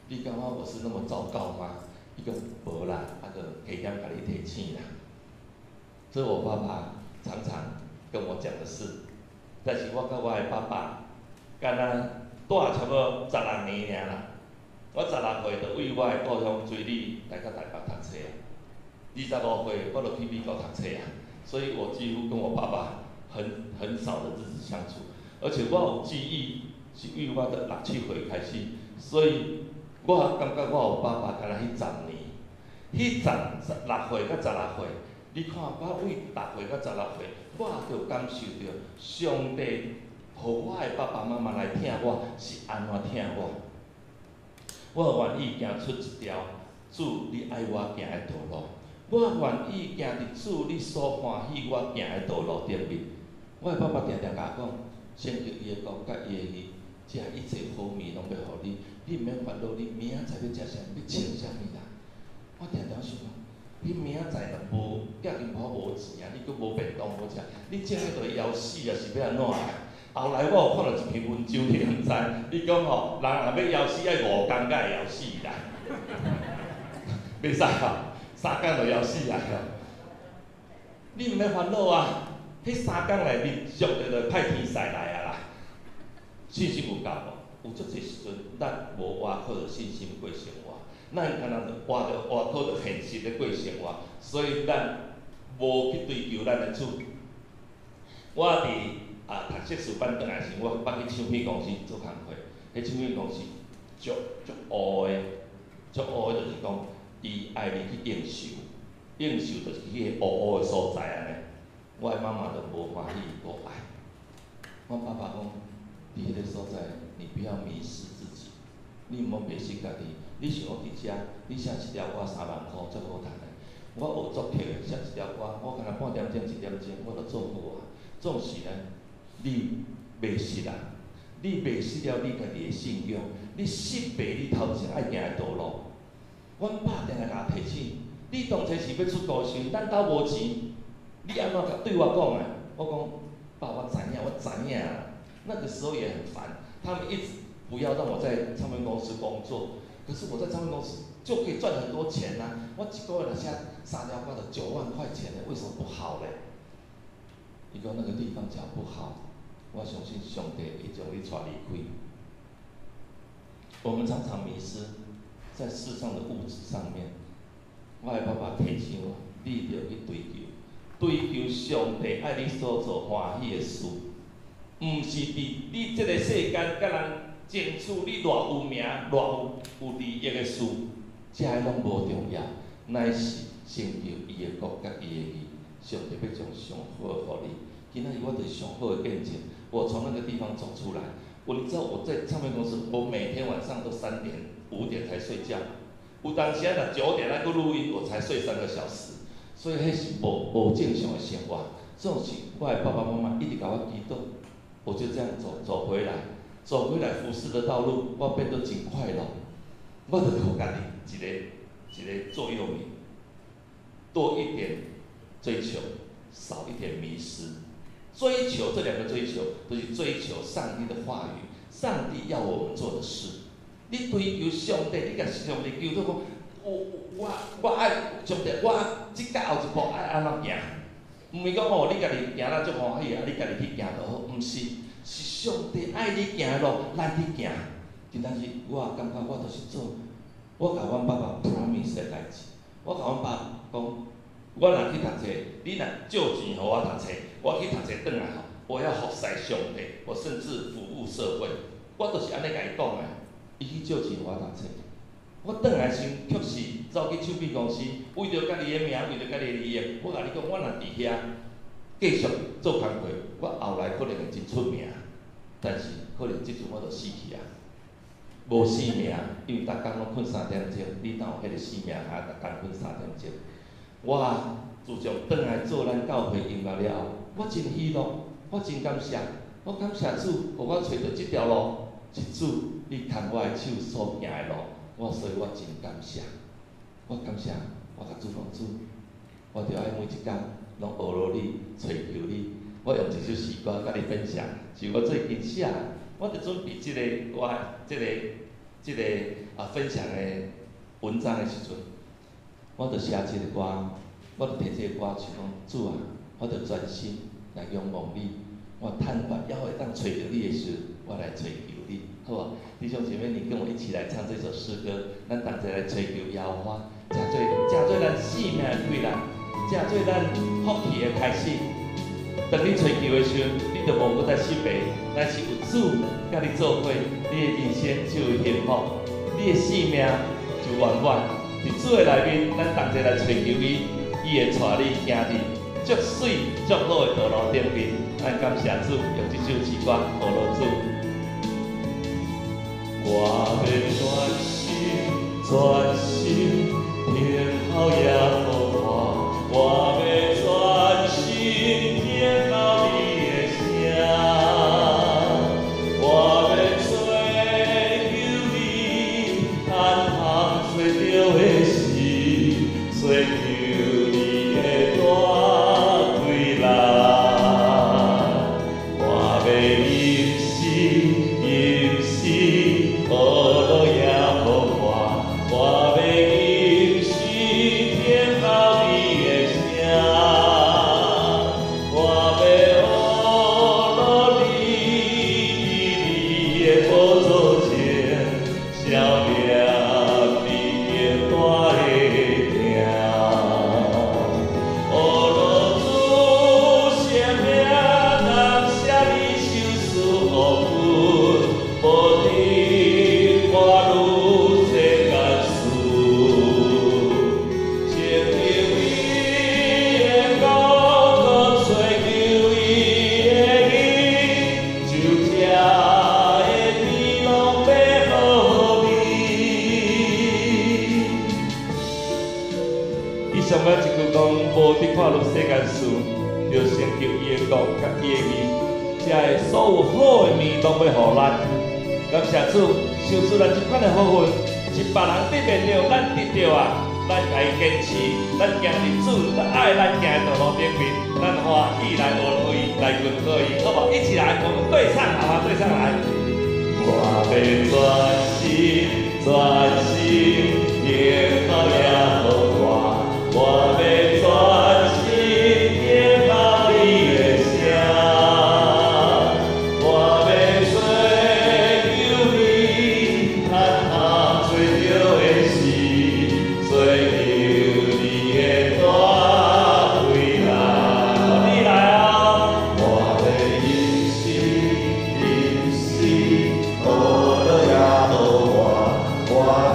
你感觉我是那么糟糕吗？伊讲无啦，就加点甲你提醒啦。这是我爸爸常常跟我讲的事。但是我甲我的爸爸，敢若住差不多16年尔啦。我16岁就为我的故乡水里来到台北读册啊。25岁我就去美国读册啊，所以我几乎跟我爸爸很少的日子相处，而且我有记忆是为我的6、7岁开始，所以我感觉我有爸爸敢若迄10年，迄16岁到16岁，你看我为6岁到16岁，我就感受到上帝互我的爸爸妈妈来疼我是安怎疼我，我愿意行出一条主你爱我行的道路。我愿意行伫主你所欢喜我行的道路顶面。我的爸爸常常甲我讲，先求伊的国甲伊的义，这一切好物拢要互你，你毋免烦恼，你明仔载要食啥物，要穿啥物啦。我常常想，你明仔载若无家己无钱啊，你佫无便当好食，你种迄个枵死啊是要安怎啊？后来我有看到一篇文章，你毋知，你讲吼，人若要枵死，爱5工才会枵死啦，袂使吼。3工就枵死啊！你毋免烦恼啊！迄3工内面，上帝就派天使来啊啦！信心有够无？有足侪时阵，咱无活靠着信心过生活，咱敢若活靠着现实咧过生活，所以咱无去追求咱的主。我伫读硕士班转来时，我捌去唱片公司做工课，迄唱片公司足乌的，就是讲。伊爱你去应酬，应酬就是去个乌的所在安尼。我的妈妈就无欢喜无爱。我爸爸讲，伫迄个所在，你不要迷失自己，你毋好迷失家己。你想要伫遮，你写一条歌3万块，足好趁的。我学作曲的，写一条歌，我敢若半点钟、1点钟，我就做好啊。总是呢，你迷失啊！你迷失了你家己的信仰，你失败你头前爱行的道路。阮爸定来甲我提醒，你当初是要出国时，咱兜无钱，你安怎对我讲啊？我讲，爸，我知影啦。那个时候也很烦，他们一直不要让我在唱片公司工作，可是我在唱片公司就可以赚很多钱呐、我一个月来写3条歌就9万块钱呢，为什么不好嘞？伊讲那个地方讲不好，我相信上帝会将你带离开。我们常常迷失。在世上的物质上面，我的爸爸提醒我，你一定要去追求上帝爱你所做欢喜的事，毋是伫你这个世间甲人争取你偌有名、偌有利益的事，这些拢无重要，乃是成就伊的国甲伊的义。上帝要将上好的互你。今仔日我就是上好的见证，我从那个地方走出来。你知道我在唱片公司，我每天晚上都3点、5点才睡觉。有当时啊，若9点来去录音，我才睡3个小时。所以迄是无正常的生活。总是我的爸爸妈妈一直甲我祈祷，我就这样走回来服侍的道路，我变得真快乐。我就互家己一个座右铭：多一点追求，少一点迷失。追求这2个追求，就是追求上帝的话语，上帝要我们做的事。你追求上帝，你甲上帝求做讲，我爱上帝，我即届后一步爱安怎行？毋是讲哦，你家己行了足欢喜啊，你家己去行就好，毋是，是上帝爱你行的路，咱去行。今仔日我感觉我就是做，我甲阮爸爸 promise 的代志。我甲阮爸讲，我若去读册，你若借钱互我读册，我去读册转来吼，我要服侍上帝，我甚至服务社会。我就是安尼甲伊讲的。伊去借钱互我读册，我转来时确实走去唱片公司，为着家己的名，为着家己的利益，我甲你讲，我若伫遐，继续做工课，我后来可能会真出名，但是可能即阵我就死去啊，无生命，因为逐工拢困3点钟，你哪有迄个生命通逐工困3点钟？我自从转来做咱教会音乐了后，我真喜乐，我真感谢，我感谢主，互我找到即条路，是主你牵我的手所行的路，所以我真感谢，我感谢，我甲主讲主，我着爱每一工拢学落你，找求你。我用一首诗歌甲你分享，是我最近写的。我伫准备即个分享的文章的时阵，我着写即个歌，我着摕即个歌想讲主啊，我着专心来仰望你。我探关要会当找着你的时，我来找求你，好无？弟兄姐妹，你跟我一起来唱这首诗歌，咱同齐来找求耶和华，正做咱生命的归来，正做咱福气的开始。当你找求的时候，你就无搁再失败，但是有主甲你做伙，你的人生就有幸福，你的生命就圆满。伫主的内面，咱同齐来找求伊，伊会带你行伫足水足好的道路顶面。咱感谢主，用这首诗歌学落主。我要专心听候耶和华，我要专心听候你的声，我要追求你，探访找着的事，追求你的大归来。我要因信学落耶和华，我要因信听候你的声，我要学落你的宝座前，照念你的大的行。学落主生命，感谢你受赐福分，无敌我如世间事。亲求伊的国，搁追求伊的义，就这的天拢要予你。以上尾一句讲，无敌看如世间事，就成就伊的国甲伊的义。这个所有好的面拢要互咱，感谢主，想出咱这款的好运，是别人得袂了，咱得着啊！咱家坚持，咱行伫主，咱爱咱行的道路顶面，咱欢喜来学落伊，来跟落伊，好不好？一起来，我们对唱，好吗？对唱来。我要专心听候耶和华，我要专心听候你的声。我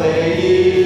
要因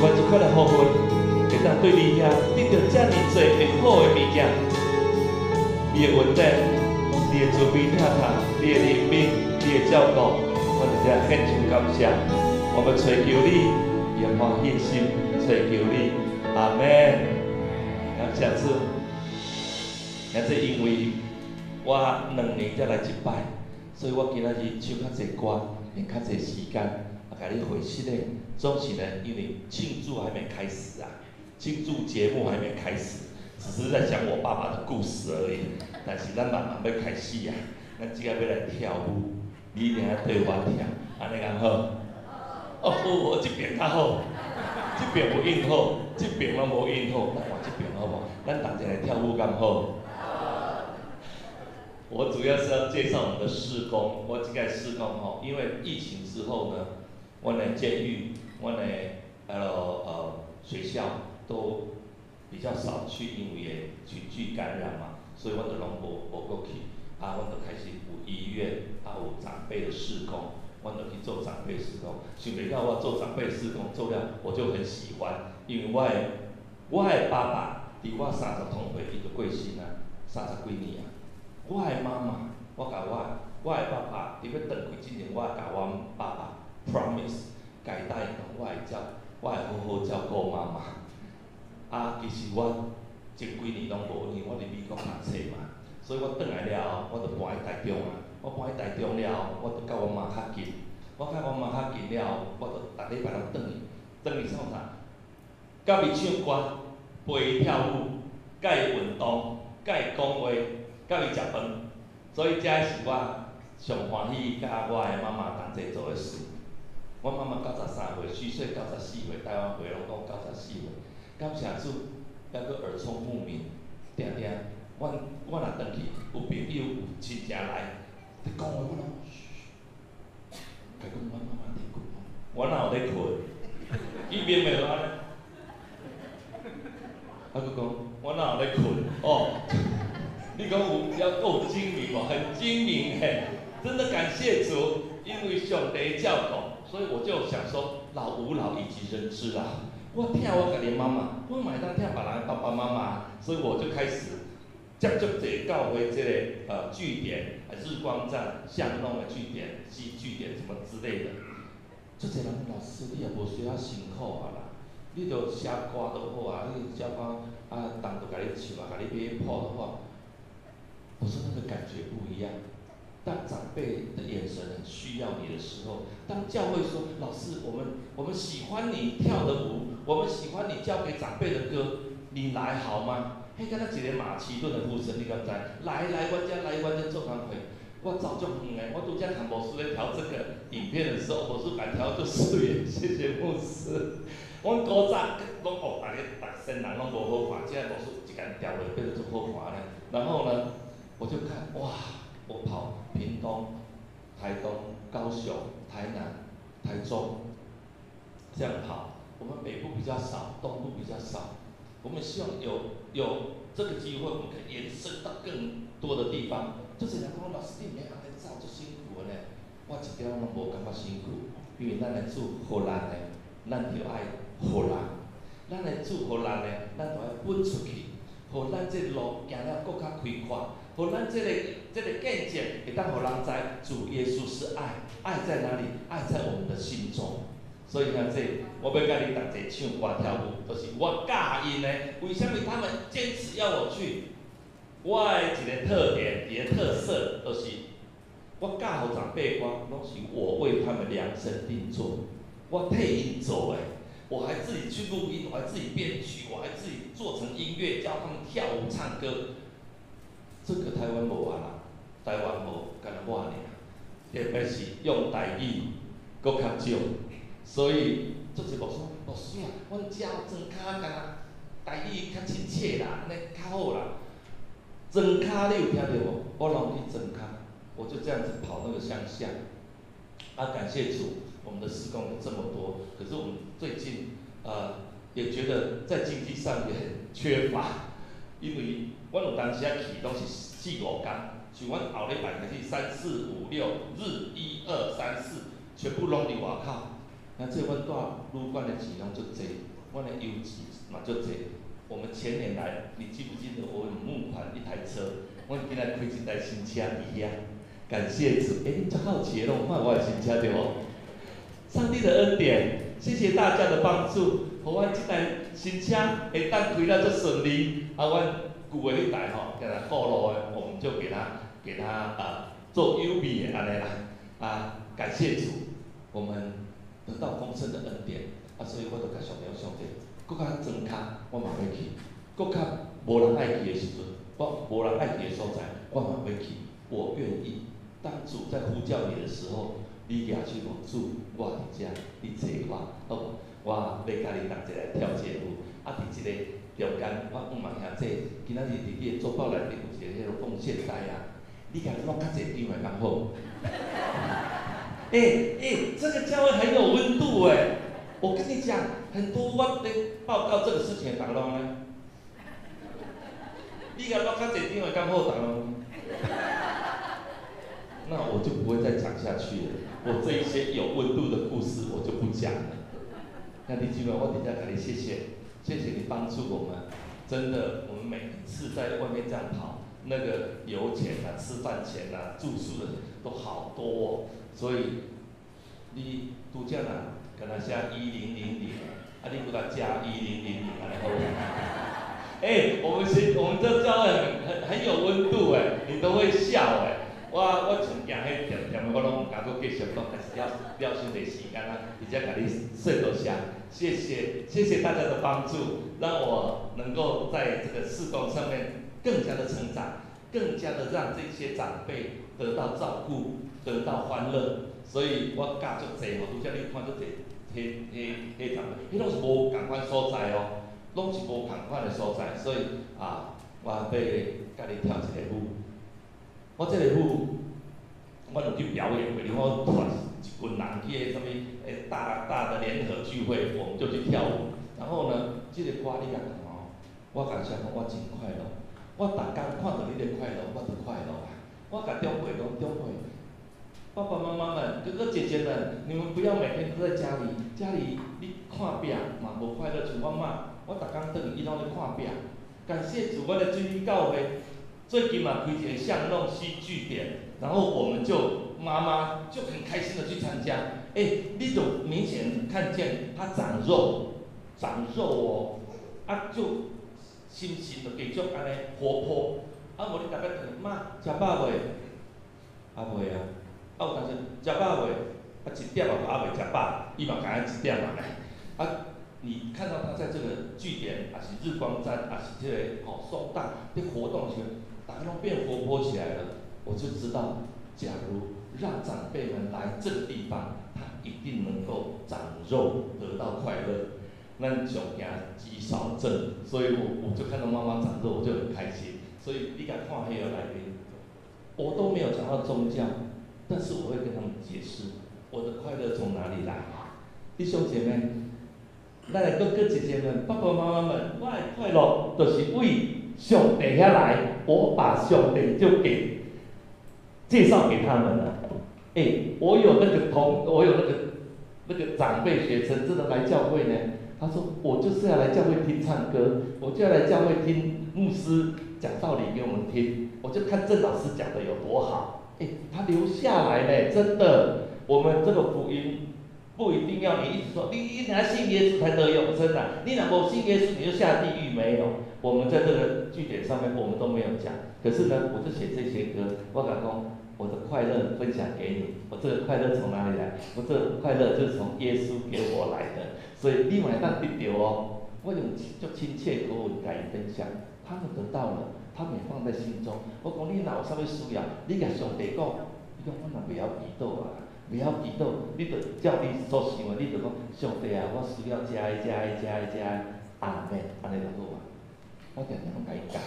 欢这款的福分，会当对你遐得到遮尔多会好的物件，你的稳定，你的慈悲疼痛，你的怜悯，你的照顾，我在这献上感谢。我们祈求你，也欢喜心，祈求你，阿门。感谢主，也是因为我2年才来一摆，所以我今仔日唱较济歌，用较济时间。甲你回信呢，总是呢，因为庆祝还没开始啊，庆祝节目还没开始，只是在讲我爸爸的故事而已。但是咱慢慢要开始啊，咱即个要来跳舞，你一定要对我跳，安尼刚好。哦，这边较好，这边有音好，这边拢无音好，咱换这边好无？咱同齐来跳舞刚好。我主要是要介绍我们的事工，我这个事工吼，因为疫情之后呢。阮的监狱，阮的学校都比较少去，因为群聚感染嘛，所以阮就拢无过去。阮就开始有医院，有长辈的事工，阮就去做长辈事工。想袂到我做长辈事工做了，我就很喜欢，因为我的爸爸伫我30通岁伊就过身啊，30几年啊。我的妈妈，我的爸爸伫要转去之前，我甲阮爸爸。promise， 家答应我会好好照顾妈妈。其实我前几年拢无，因为我伫美国读册嘛，所以我转来了后，我就搬去台中啊。我搬去台中了后，我就甲阮妈较近。我甲阮妈较近了后，我就逐礼拜拢转去创啥？甲伊唱歌，陪伊跳舞，甲伊运动，甲伊讲话，甲伊食饭。所以这是我上欢喜甲我的妈妈同齐做的事。我妈妈93岁，虚岁94岁，台湾回拢讲94岁。感谢主，还佫耳聪目明，定，我若转去，有朋友有亲戚来，你讲话我拢嘘，甲讲我妈妈伫困，我哪有咧困？伊面袂安尼，佫讲我哪有咧困？你讲要够精明哦，很精明嘿，真的感谢主，因为上帝照顾。所以我就想说，老吾老以及人之老。我听我家己妈妈，我嘛会当听别人的爸爸妈妈，所以我就开始接触这教会这个据点，日光站、巷弄的据点、西据点什么之类的。这些人老师，你也无需要辛苦啊啦，你就写歌就好啊，你写歌人就甲你唱啊，甲你买谱的话，我说那个感觉不一样。当长辈的眼神很需要你的时候，当教会说老师，我们喜欢你跳的舞，我们喜欢你教给长辈的歌，你来好吗？迄敢若一个马其顿的呼声，你敢知？来，阮遮做工课。我早就远的，我拄则看牧师咧调这个影片的时候，牧师敢调就水，谢谢牧师。阮古早拢大家新人拢无好看，现在牧师一间调落变得足好看咧。然后呢，我就看哇。我跑屏东、台东、高雄、台南、台中，这样跑。我们北部比较少，东部比较少。我们希望有这个机会，我们可以延伸到更多的地方。就是人讲老师你免安尼走，足辛苦的呢。我一点拢无感觉辛苦，因为咱的主互咱的，咱就爱互人。咱的主互咱的，咱就爱分出去，互咱这路行了更较开阔。互咱这个见证，会当互人知主耶稣是爱，爱在哪里？爱在我们的心中。所以像这，我要甲你同齐唱歌跳舞，就是我教因的。为什么他们坚持要我去？我的一个特点，一个特色，就是我教互长辈歌，拢是我为他们量身定做，我替因做的。我还自己去录音，我还自己编曲，我还自己做成音乐，教他们跳舞唱歌。这个台湾无啊啦，台湾无，干那我尔，特别是用台语，搁较少，所以做一牧师，牧师啊，阮遮有庄脚，干那台语较亲切啦，安尼较好啦。庄脚你有听到无？我拢去庄脚，我就这样子跑那个乡下。感谢主，我们的事工有这么多，可是我们最近也觉得在经济上也很缺乏。因为阮有当时去拢是4、5天，像阮后礼拜开始3、4、5、6日1、2、3、4，全部拢伫外口。那这阮住旅馆的钱拢足济，阮的油钱嘛足济。我们前年来，你记不记得我有募款一台车？我今仔开一台新车伫遐，感谢主。你足好奇的，拢看我的新车对无？上帝的恩典，谢谢大家的帮助，互阮这台新车会当开得足顺利。阮旧的迄台吼，跟他过路的，我们就给他做优美的安尼啦。感谢主，我们得到丰盛的恩典。所以我就甲上帝上帝，搁较庄脚，我嘛要去；搁较无人爱去的时阵，我无人爱去的所在，我嘛要去。我愿意。当主在呼叫你的时候，你举手讲主，我伫遮，你找我，好无？我要甲你同齐来跳这舞。伫即个中间，我问问兄姐，今仔日伫你的周报内底有一个迄个奉献台啊，你甲你弄较济张会刚好？这个教会很有温度哎！我跟你讲，很多我咧报告这个事情，大家拢呢，你甲弄较济张会刚好，大家拢。那我就不会再讲下去了。我这一些有温度的故事，我就不讲了。那弟兄们，我底下给你谢谢你帮助我们。真的，我们每一次在外面这样跑，那个油钱啊、吃饭钱啊、住宿的都好多哦。所以你拄则啦，跟他写1000，你给他加1000，安尼好。我们这教会很有温度哎，你都会笑哎。我像行迄店，我拢甲佮继续讲，但是了伤侪时间啦，而且甲你说多谢，谢谢大家的帮助，让我能够在这个事工上面更加的成长，更加的让这些长辈得到照顾，得到欢乐。所以我教足济吼，拄则你看足济，迄长辈，迄拢是无共款所在哦，拢是无共款的所在，所以我要甲你跳一个舞。我这个舞，我有去表演过，我带一群人去什么大的联合聚会，我们就去跳舞。然后呢，这个歌你也看哦，我感谢讲我真快乐，我逐天看到你的快乐，我就快乐啊。我甲长辈讲，长辈，爸爸妈妈们、哥哥姐姐们，你们不要每天都在家里你看病嘛无快乐，像我妈，我逐天转伊拢咧看病。感谢主，我的水里教会。最近嘛，开一个巷弄戏剧点，然后我们就妈妈就很开心的去参加。你就明显看见她长肉哦，就心情就继续安尼活泼。无你大概问妈食饱未？未啊。有当时食饱未？1点嘛未食饱，伊嘛敢若1点嘛呢。你看到她在这个据点，还是日光站，还是这个松大的活动时，大家都变活泼起来了，我就知道，假如让长辈们来这个地方，他一定能够长肉，得到快乐。咱上行肌少症，所以我就看到妈妈长肉，我就很开心。所以你敢看黑个来宾，我都没有讲到宗教，但是我会跟他们解释我的快乐从哪里来。弟兄姐妹，咱的哥哥姐姐们、爸爸妈妈们，我的快乐就是为上帝遐来，我把上帝就介绍给他们了。我有那个长辈学生真的来教会呢。他说我就是要来教会听唱歌，我就要来教会听牧师讲道理给我们听。我就看郑老师讲的有多好，他留下来呢，真的。我们这个福音不一定要你一直说，你拿信耶稣才得永生啊！你拿不信耶稣你就下地狱，没有。我们在这个据点上面我们都没有讲，可是呢，我就写这些歌，我讲我的快乐分享给你，我这个快乐从哪里来？我这个快乐就是从耶稣给我来的，所以你买当得到哦。我用就亲切口吻跟伊分享，他们得到了，他们也放在心中。我讲你哪有啥物需要，你甲上帝讲，你讲我若不要祈祷啊。不要祈祷，你就照你所想的，你就讲上帝啊，我需要这阿妹，安尼就好啊。我常常甲伊讲，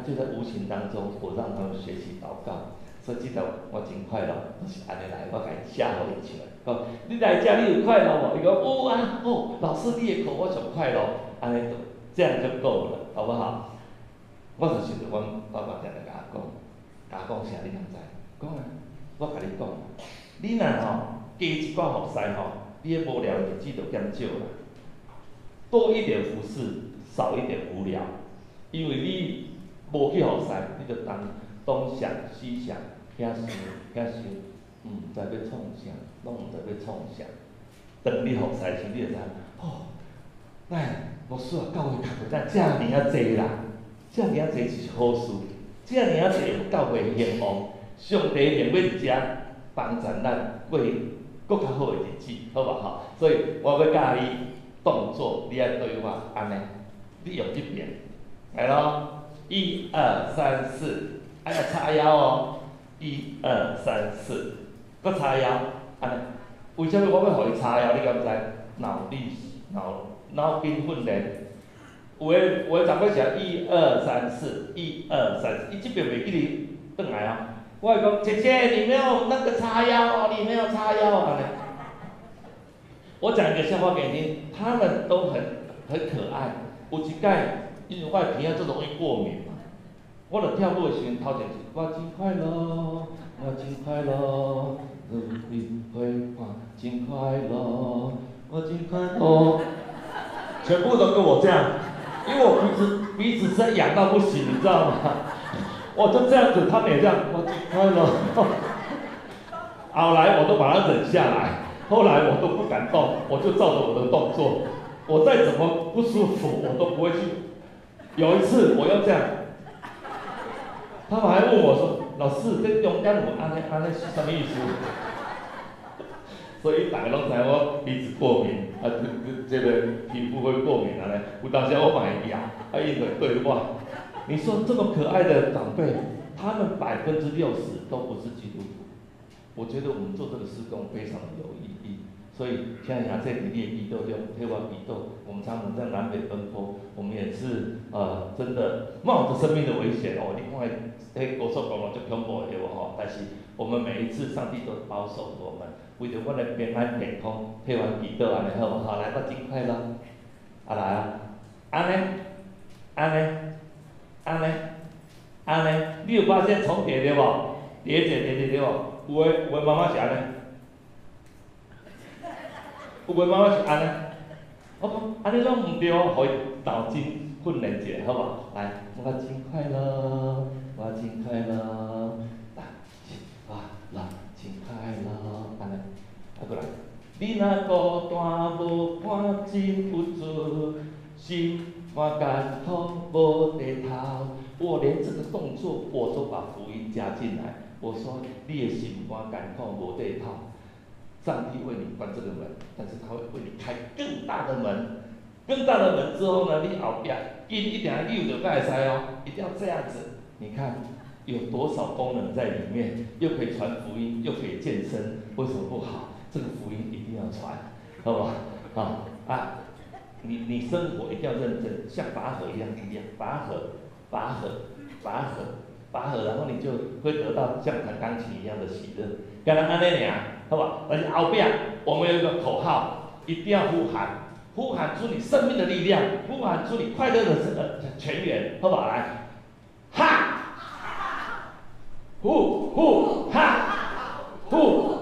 就在无形当中，我让他们学习祷告，所以记得我真快乐，就是安尼来，我甲伊写互伊唱。讲你来遮你有快乐无？伊讲有啊，老师你的课我上快乐，安尼这样就够了，好不好？我就想着阮爸爸常常甲我讲啥你通知？讲啊，我甲你讲。你若加一寡服侍你的无聊日子就减少啦，多一点服饰，少一点无聊，因为你无去服侍，你就东想西想，遐想遐想，毋知要创啥，拢毋知要创啥。当你服侍时，你就知，哎，牧师啊，教会读过遮尔啊济啦，遮尔啊济是好事，遮尔啊济教会兴旺，上帝愿要伫遮帮助咱过搁较好的日子，好吧吼？所以我要教你动作，你爱对我安尼，你用这边，来咯，1、2、3、4，哎呀叉腰哦，1、2、3、4，搁叉腰，安尼。为什么我要互伊叉腰？你敢知？脑筋训练。有的长辈写1、2、3、4，1、2、3，伊这边袂记哩转来啊。我会讲姐姐，你没有那个叉腰哦，你没有叉腰啊。我讲一个笑话给你听，他们都很可爱。有一届，因为我的鼻仔最容易过敏嘛，我著跳舞的时阵头前是我真快乐，我真快乐，你会看真快乐，我真快乐，全部都跟我这样，因为我鼻子真痒到不行，你知道吗？我就这样子，他们也这样，我真快乐。后来我都把它忍下来，后来我都不敢动，我就照着我的动作，我再怎么不舒服，我都不会去。有一次我又这样，他们还问我说：“老师，这中间有安尼是什么意思？”所以大家拢知我鼻子过敏，这个皮肤会过敏安尼。有当时我嘛会痒，伊就对我。你说这么可爱的长辈，他们60%都不是基督徒。我觉得我们做这个施工非常的有意义，所以像亚这里列比斗中黑湾比斗，我们常常在南北奔波，我们也是真的冒着生命的危险哦。另外，高速公路就恐怖对不吼？但是我们每一次上帝都保守我们，为着我的平安健康，黑湾比斗安尼好不好？来，我真快乐，来啊，安尼，你有发现重叠对不？叠对不？有的妈妈是安尼，有的妈妈是安尼。我讲安尼拢毋对，互伊脑筋训练一下，好无？来，我真快乐，我真快乐，来，真快乐，安尼，过来。你若孤单无伴，真不准，心肝艰苦无地头。我连这个动作我都把福音加进来。我说你的心肝艰苦无地头，上帝为你关这个门，但是他会为你开更大的门。更大的门之后呢，你后边一定要溜就会使哦，一定要这样子。你看有多少功能在里面，又可以传福音，又可以健身，为什么不好？这个福音一定要传，好不好？你生活一定要认真，像拔河一样，拔河，然后你就会得到像弹钢琴一样的喜乐。刚才安尼尔，好不好？而且后边我们有一个口号，一定要呼喊出你生命的力量，呼喊出你快乐的泉源，好不好？来，哈，呼哈，呼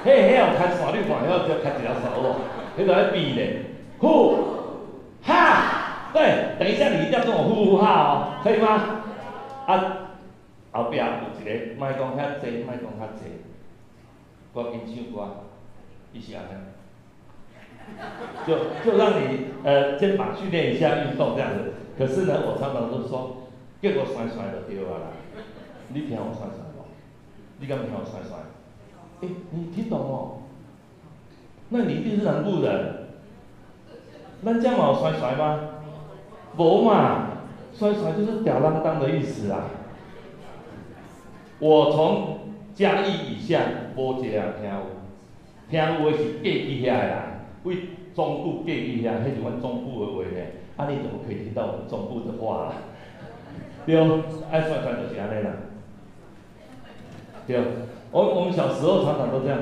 嘿，有开线，你看，要开一条线好不？迄个要比咧，哈，对，等一下你一定要跟我呼哈哦，可以吗？后壁有一个，莫讲遐济，莫讲遐济，赶紧唱歌，伊是安尼，就让你肩膀训练一下运动这样子。可是呢，我常常都说，叫我甩就对啊啦，你听我甩无？你敢听我甩？你听懂哦？那你一定是南部人。咱这嘛有甩吗？无嘛，甩就是吊郎当的意思啊。我从嘉义以下无一个人听有的是过去遐的人，为中部过去遐，迄是阮中部的话呢。你怎么可以听到我们中部的话啦？对，爱甩就是安尼啦。对，我们小时候常常都这样，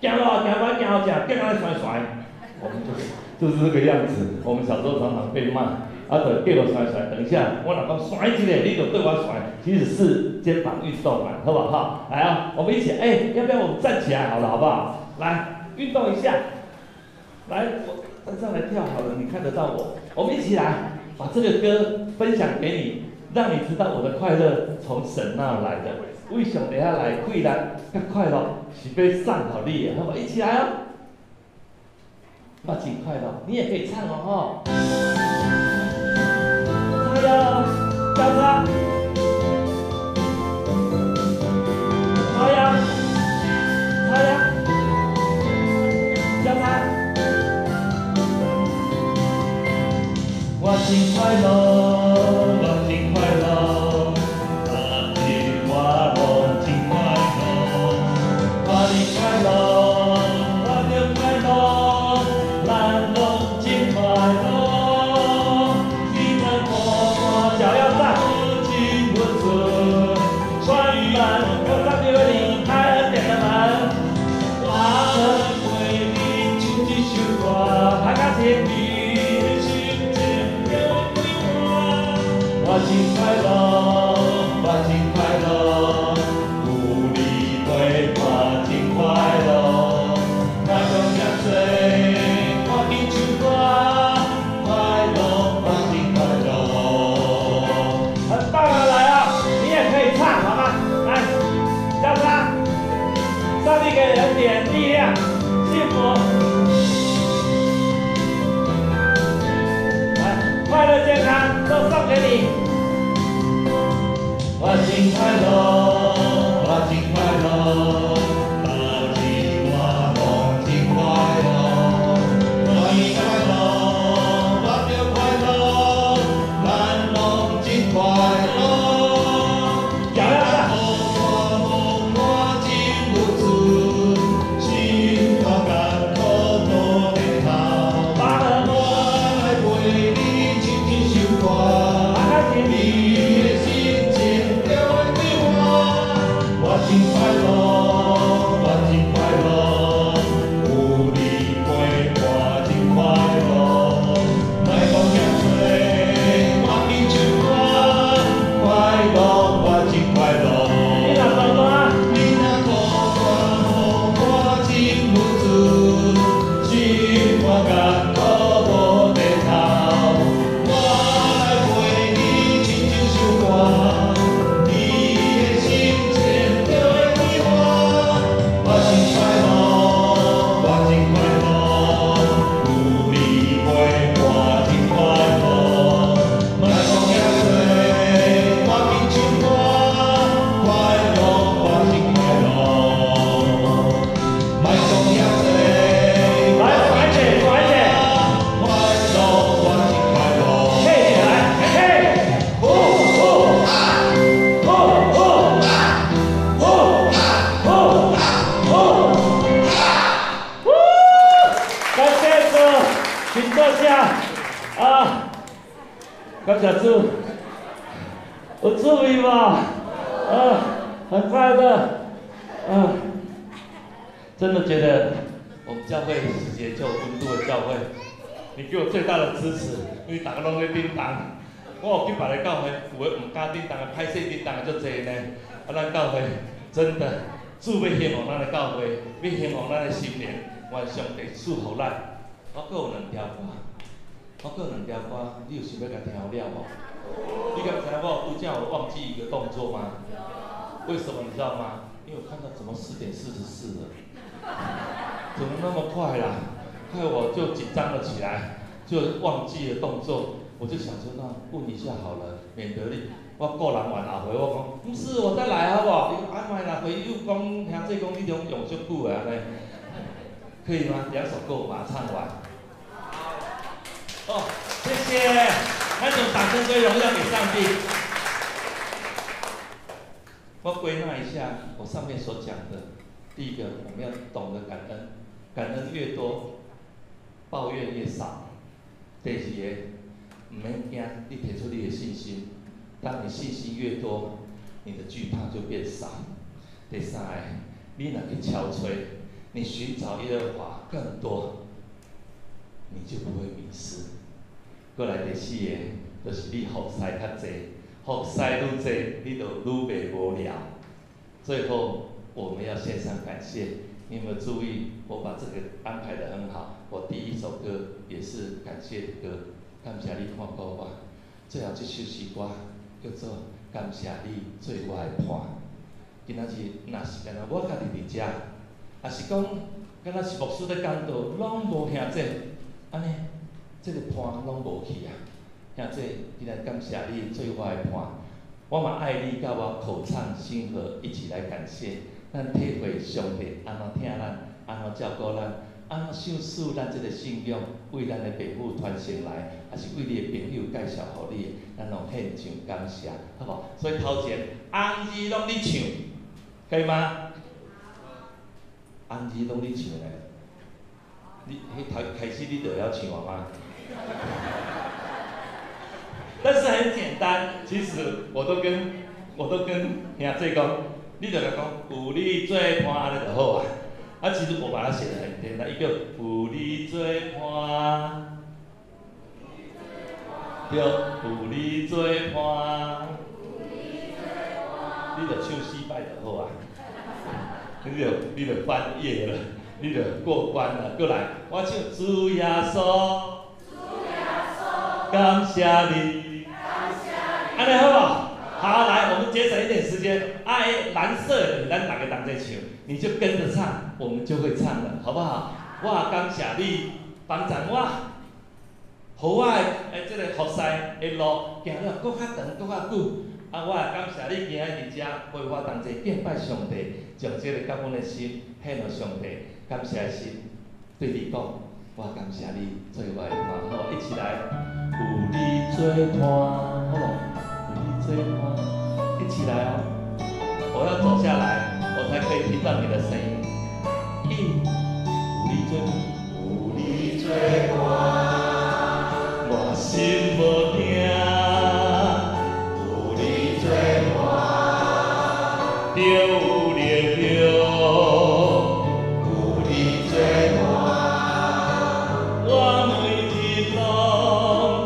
行咯，行后食，更爱甩，我们就是这个样子。我们小时候常常被骂，啊，就叫我甩。等一下，我若讲甩一个，你就对我甩，其实是肩膀运动嘛，好不好？哈，来啊，我们一起，要不要我们站起来好了，好不好？来，运动一下。来，我站上来跳好了，你看得到我。我们一起来，把这个歌分享给你，让你知道我的快乐从神那来的。为上帝遐来贵人甲快乐是要送互你的，好不好？一起来哦！那真快乐，你也可以唱哦，哈！加油，交叉，好呀，好呀，交叉。我真快乐，我真快乐，那日我拢真快乐，我的快乐，我的快乐，咱拢真快乐。你的我脚要站，真不准，传满我上面为你开了点的门，我为你唱一首歌，弹钢琴。我真快乐，我真快乐，有你陪我真快乐。那种热水，我紧唱歌，快乐，我真快乐。很棒啊，来啊，你也可以唱，好吗？来，交叉，上帝给人点力量，幸福。来，快乐健康都送给你。我真快乐，我真快乐，那日我拢真快乐。我快乐，我就快乐，咱拢真快乐。脚要站。我真不准，心我感苦多日头。我来陪你唱一首歌，你的心情。我真快乐，我真快乐，有你陪我真快乐。莫讲遐多，我紧唱歌，快乐我真快乐。你若讲我，你若讲我真不准，心我感苦无地头。我来陪你唱一首歌。感谢主，有滋味吧？很快乐，真的觉得我们教会是一个最有温度的教会。你给我最大的支持，因为大家拢在叮当。我有去别个教会，有诶唔敢叮当诶，歹势叮当诶足侪呢。咱教会真的主要希望咱诶教会，要希望咱诶心灵，愿上帝赐福咱。我阁有2条歌。我个2条歌，你有想要甲听了无？你敢知我拄则有忘记一个动作吗？为什么你知道吗？因为我看到怎么4点44了，怎么那么快啦？害我就紧张了起来，就忘记了动作。我就想说，那问一下好了，免得你我个人完后悔，我讲不是，我再来好不好？你讲哎妈啦，回又讲兄弟讲你种用足久的安尼，可以吗？2首歌我把它唱完。哦，谢谢，那种掌声归荣耀给上帝。我归纳一下我上面所讲的，第一个，我们要懂得感恩，感恩越多，抱怨越少。第二个，唔免惊，你提出你的信心，当你信心越多，你的惧怕就变少。第三个，你若去憔悴，你寻找耶和华更多，你就不会迷失。过来第四个，就是你服侍较济，服侍愈济，你就愈袂无聊。最后，我们要献上感谢。你有没有注意？我把这个安排得很好。我第一首歌也是感谢的歌，感谢你看顾我。最后这首诗歌叫做《感谢你做我的伴》。今仔日若是干那我家己伫遮，也是讲敢若是牧师咧讲道，拢无兄弟，安尼，这个伴拢无去啊。兄弟，今仔感谢你做我的伴，我嘛爱你，甲我口唱心和，一起来感谢。咱体会上帝安怎疼咱，安怎照顾咱，安怎想使咱这个信仰为咱的父母传承来，也是为你的朋友介绍互你，咱拢献上感谢，好不好？所以头前红字拢你唱，可以吗？红字拢你唱嘞，你开始你就要唱吗？但是很简单，其实我都跟兄弟讲。你就来讲，有你做伴安尼就好啊。啊，其实我把它写得很简单，伊叫有你做伴，对，有你做伴，你就唱4摆就好啊。你就翻页了，你就过关了。过来，我唱主耶稣，感谢你，安尼好不好？好，来，我们节省一点时间。蓝色的，咱大家同齐唱，你就跟着唱，我们就会唱了，好不好？我感谢你帮助我，互我这个服侍的路行了搁较长，搁较久。我也感谢你今日伫遮陪我同齐敬拜上帝，将这个感恩的心献予上帝，感谢的心对你讲，我感谢你做我的伴，好，一起来，有你做伴，好不？有你做伴，一起来哦。我要走下来，我才可以听到你的声音。有你做伴，我心无惊。有你做伴，就有力量。有你做伴，我每日拢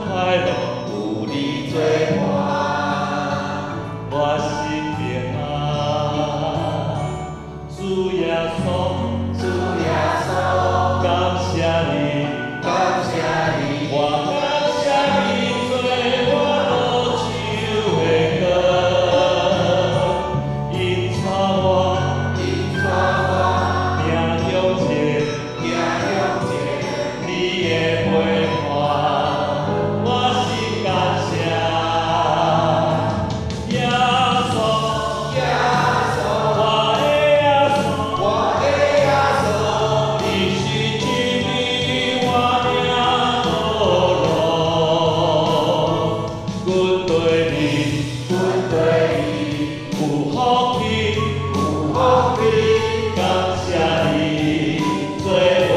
快乐。有你做伴，我心平安。主耶稣，感谢你，我感谢你做我路手的光，引带我行向前，你的陪伴，我心感谢。耶稣，我的耶稣，你是真理，我领路，阮对你有福气，感谢你做我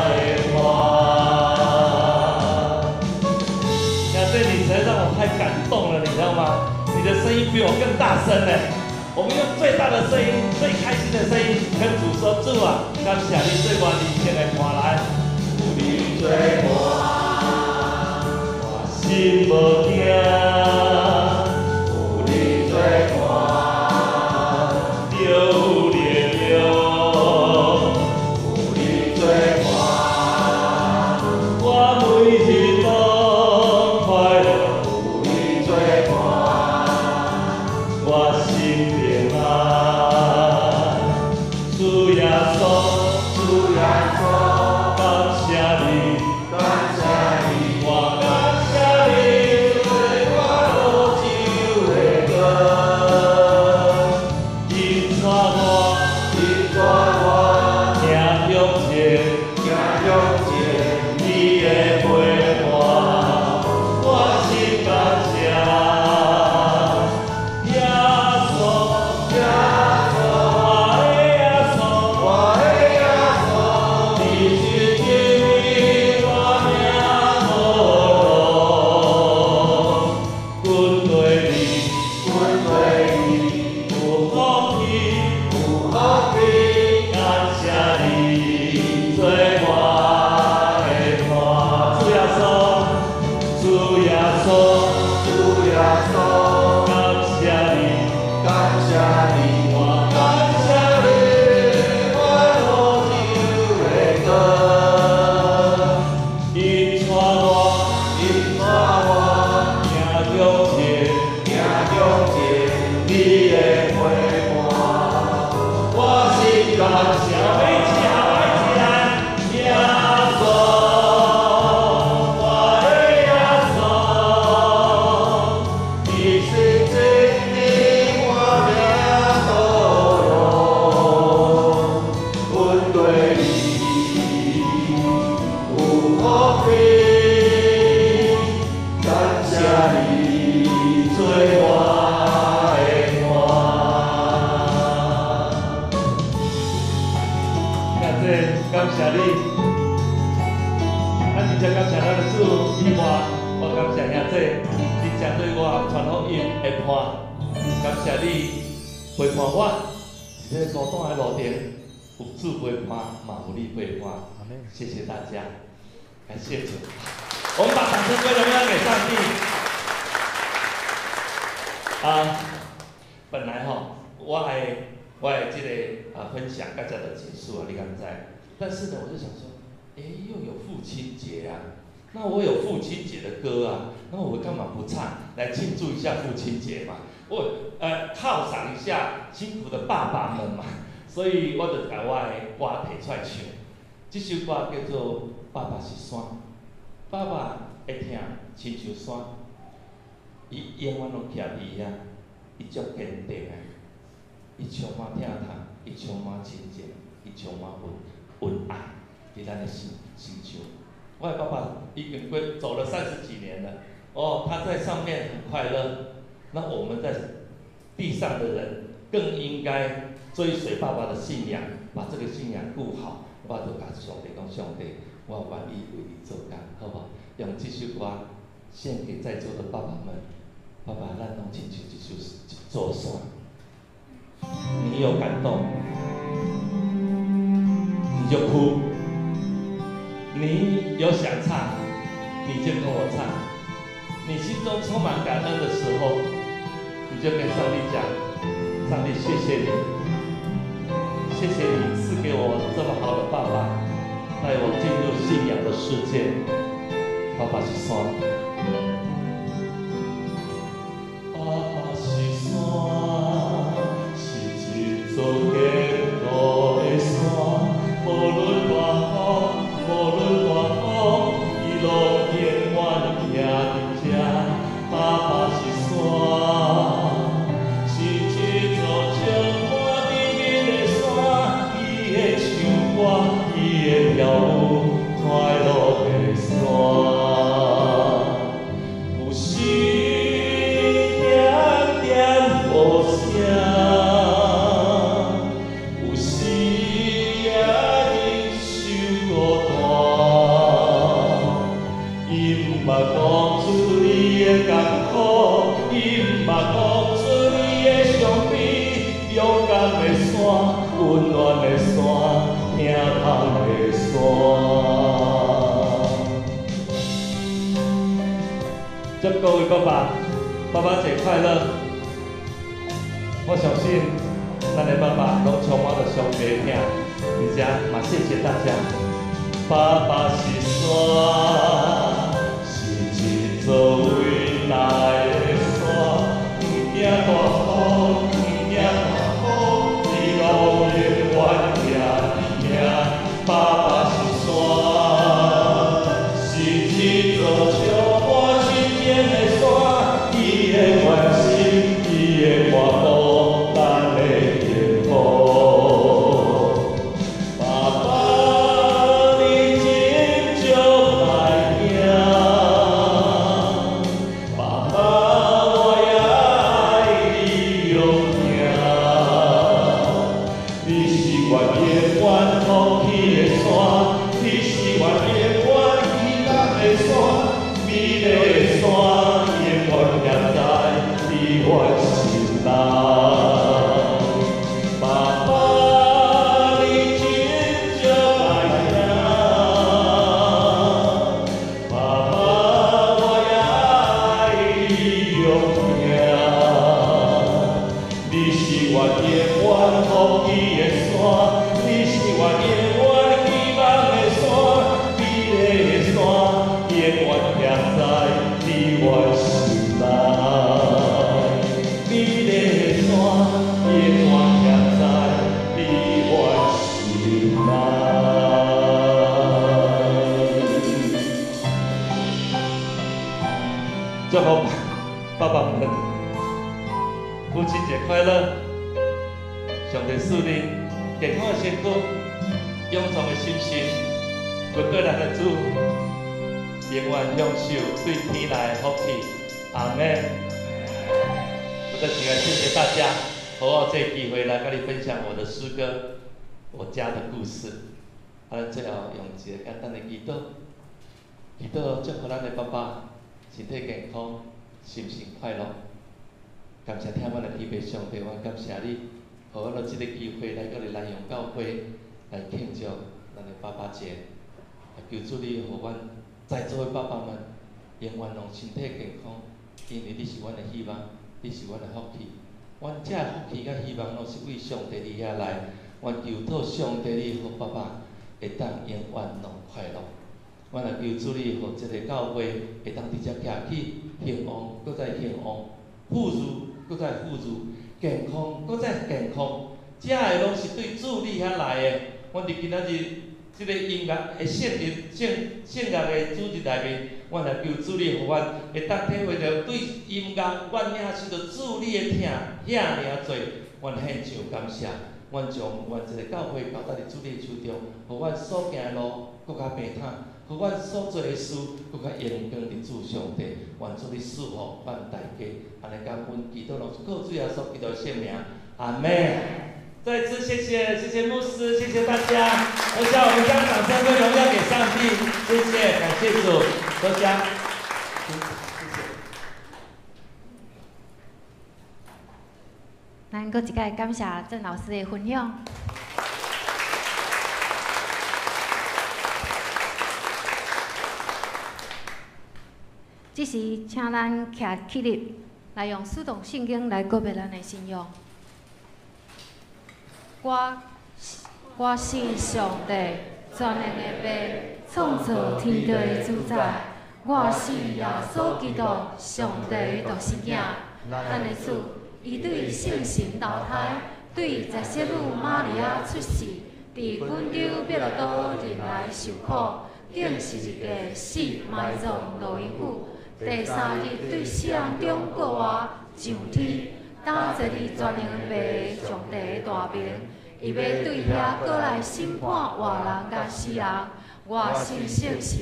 的伴。小弟，你实在让我太感动了，你知道吗？你的声音比我更大声呢。我们用最大的声音、最开心的声音跟主说：主啊，感谢你做我人生的伴来，有你做伴，我心无惊。有你做伴，就有力量。有你做伴，我每日拢快乐。有你做伴，我心平安。主耶稣，感谢你，我感谢你做我路手的光，引带我行向前，你的陪伴，我心感谢。耶稣，我的耶稣，你是真理，我领路，阮对你有福气，谢谢大家，感谢主。我们把掌声归荣耀给上帝。本来我的这个分享到这就结束了，你敢知？但是呢，我就想说，又有父亲节啊，那我有父亲节的歌啊，那我干嘛不唱来庆祝一下父亲节嘛？我犒赏一下辛苦的爸爸们嘛，所以我就把我的歌提出来唱。这首歌叫做《爸爸是山》，爸爸会听亲像山，伊永远拢徛伫遐，伊足坚定的，伊充满疼痛，伊充满亲情，伊充满恩爱，伫咱的心上。我的爸爸已经走了30几年了，他在上面很快乐，那我们在地上的人更应该追随爸爸的信仰，把这个信仰顾好。我就甲上帝讲，上帝，我愿意为你做工，好不好？用这首歌献给在座的爸爸们。爸爸，咱拢亲像这座山，你有感动，你就哭；你有想唱，你就跟我唱；你心中充满感恩的时候，你就跟上帝讲：上帝，谢谢你。谢谢你赐给我这么好的爸爸，带我进入信仰的世界。爸爸是山，爸爸是山，是一座坚固的山，无论大风，无论大风，伊拢永远徛伫遮。爸爸是山，是一座充满伊会跳舞快乐的山，有时点点无声，有时也忍受孤单。伊毋捌讲出你的艰苦，伊毋捌讲出你的伤悲，勇敢的山，温暖的山。听痛的山，祝各位爸爸，爸爸节快乐！我相信咱的爸爸拢充满了上帝的疼，而且嘛谢谢大家。爸爸是山，是一座伟大的山，不惊大风，不惊大风，你路永远行。爸爸是山，是一座充满亲情的山，伊的关心，伊的看顾，咱的幸福。爸爸，你真足爱听，爸爸我也爱你用命，你是我永远放弃。你是我永远期待的山，美丽的山，永远徛在你我心内。爸爸，你真足爱听，爸爸我也爱你用命。你是我永远放弃的山，你是我永远。美丽的山，永远徛在上帝赐恁健康的身躯、勇壮的心性，稳过咱的主，永远享受对天来的福气。阿门。我再次来谢谢大家，给我这个机会来跟你分享我的诗歌，我家的故事。咱最后用一个简单的祈祷，祈祷祝福咱的爸爸身体健康，心情快乐。感谢听阮的祈祷，上帝，我感谢你，给我这个机会来到你南阳教会来庆祝咱的爸爸节。求主你，给阮在座的爸爸们永远拢身体健康，因为你是阮的希望，你是阮的福气。阮这福气甲希望拢是为上帝伫遐来。阮求祷上帝你，互爸爸会当永远拢快乐。阮也求主你，互这个教会会当直接徛起兴旺，搁再兴旺，富足搁再富足，健康搁再健康。这个拢是对主你遐来的。阮伫今仔日这个音乐的圣乐的主日内面，阮来求主你，互阮会当体会到对音乐，阮领受到主你的疼遐尔多，阮献上感谢。阮将阮这个教会交在主你手中，互阮所行的路更较平坦，互阮所做的事更较荣光伫主上帝。愿主你赐福阮大家，安尼感恩祈祷，拢是靠主耶稣基督的圣名，阿门。再次谢谢牧师，谢谢大家。我想我们将掌声归荣耀给上帝，谢谢，感谢主，多谢。咱搁一摆感谢郑老师的分享。这时，请咱徛起立，来用使徒圣经来告别咱的信仰。我是上帝全能的爸，创造天地的主宰。我是耶稣基督，上帝的独生囝。咱的主。伊对圣神投胎，对在小女玛利亚出世，伫本丢彼拉多人来受苦，顶十字架死埋葬落伊府，第三日对死人中过活上天，当坐伫全能的爸上帝的大名，伊要对遐过来审判活人甲死人。我信圣神，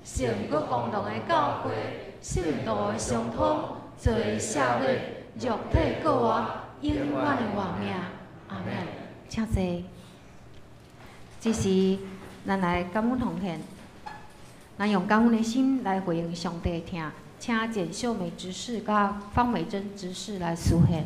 信搁共同的教会，圣道的相通，做赦免。肉体过活，永远的活命。阿门。请坐。这时，咱来感恩奉献，咱用感恩的心来回应上帝的疼，请简秀美执事甲方美珍执事来书献。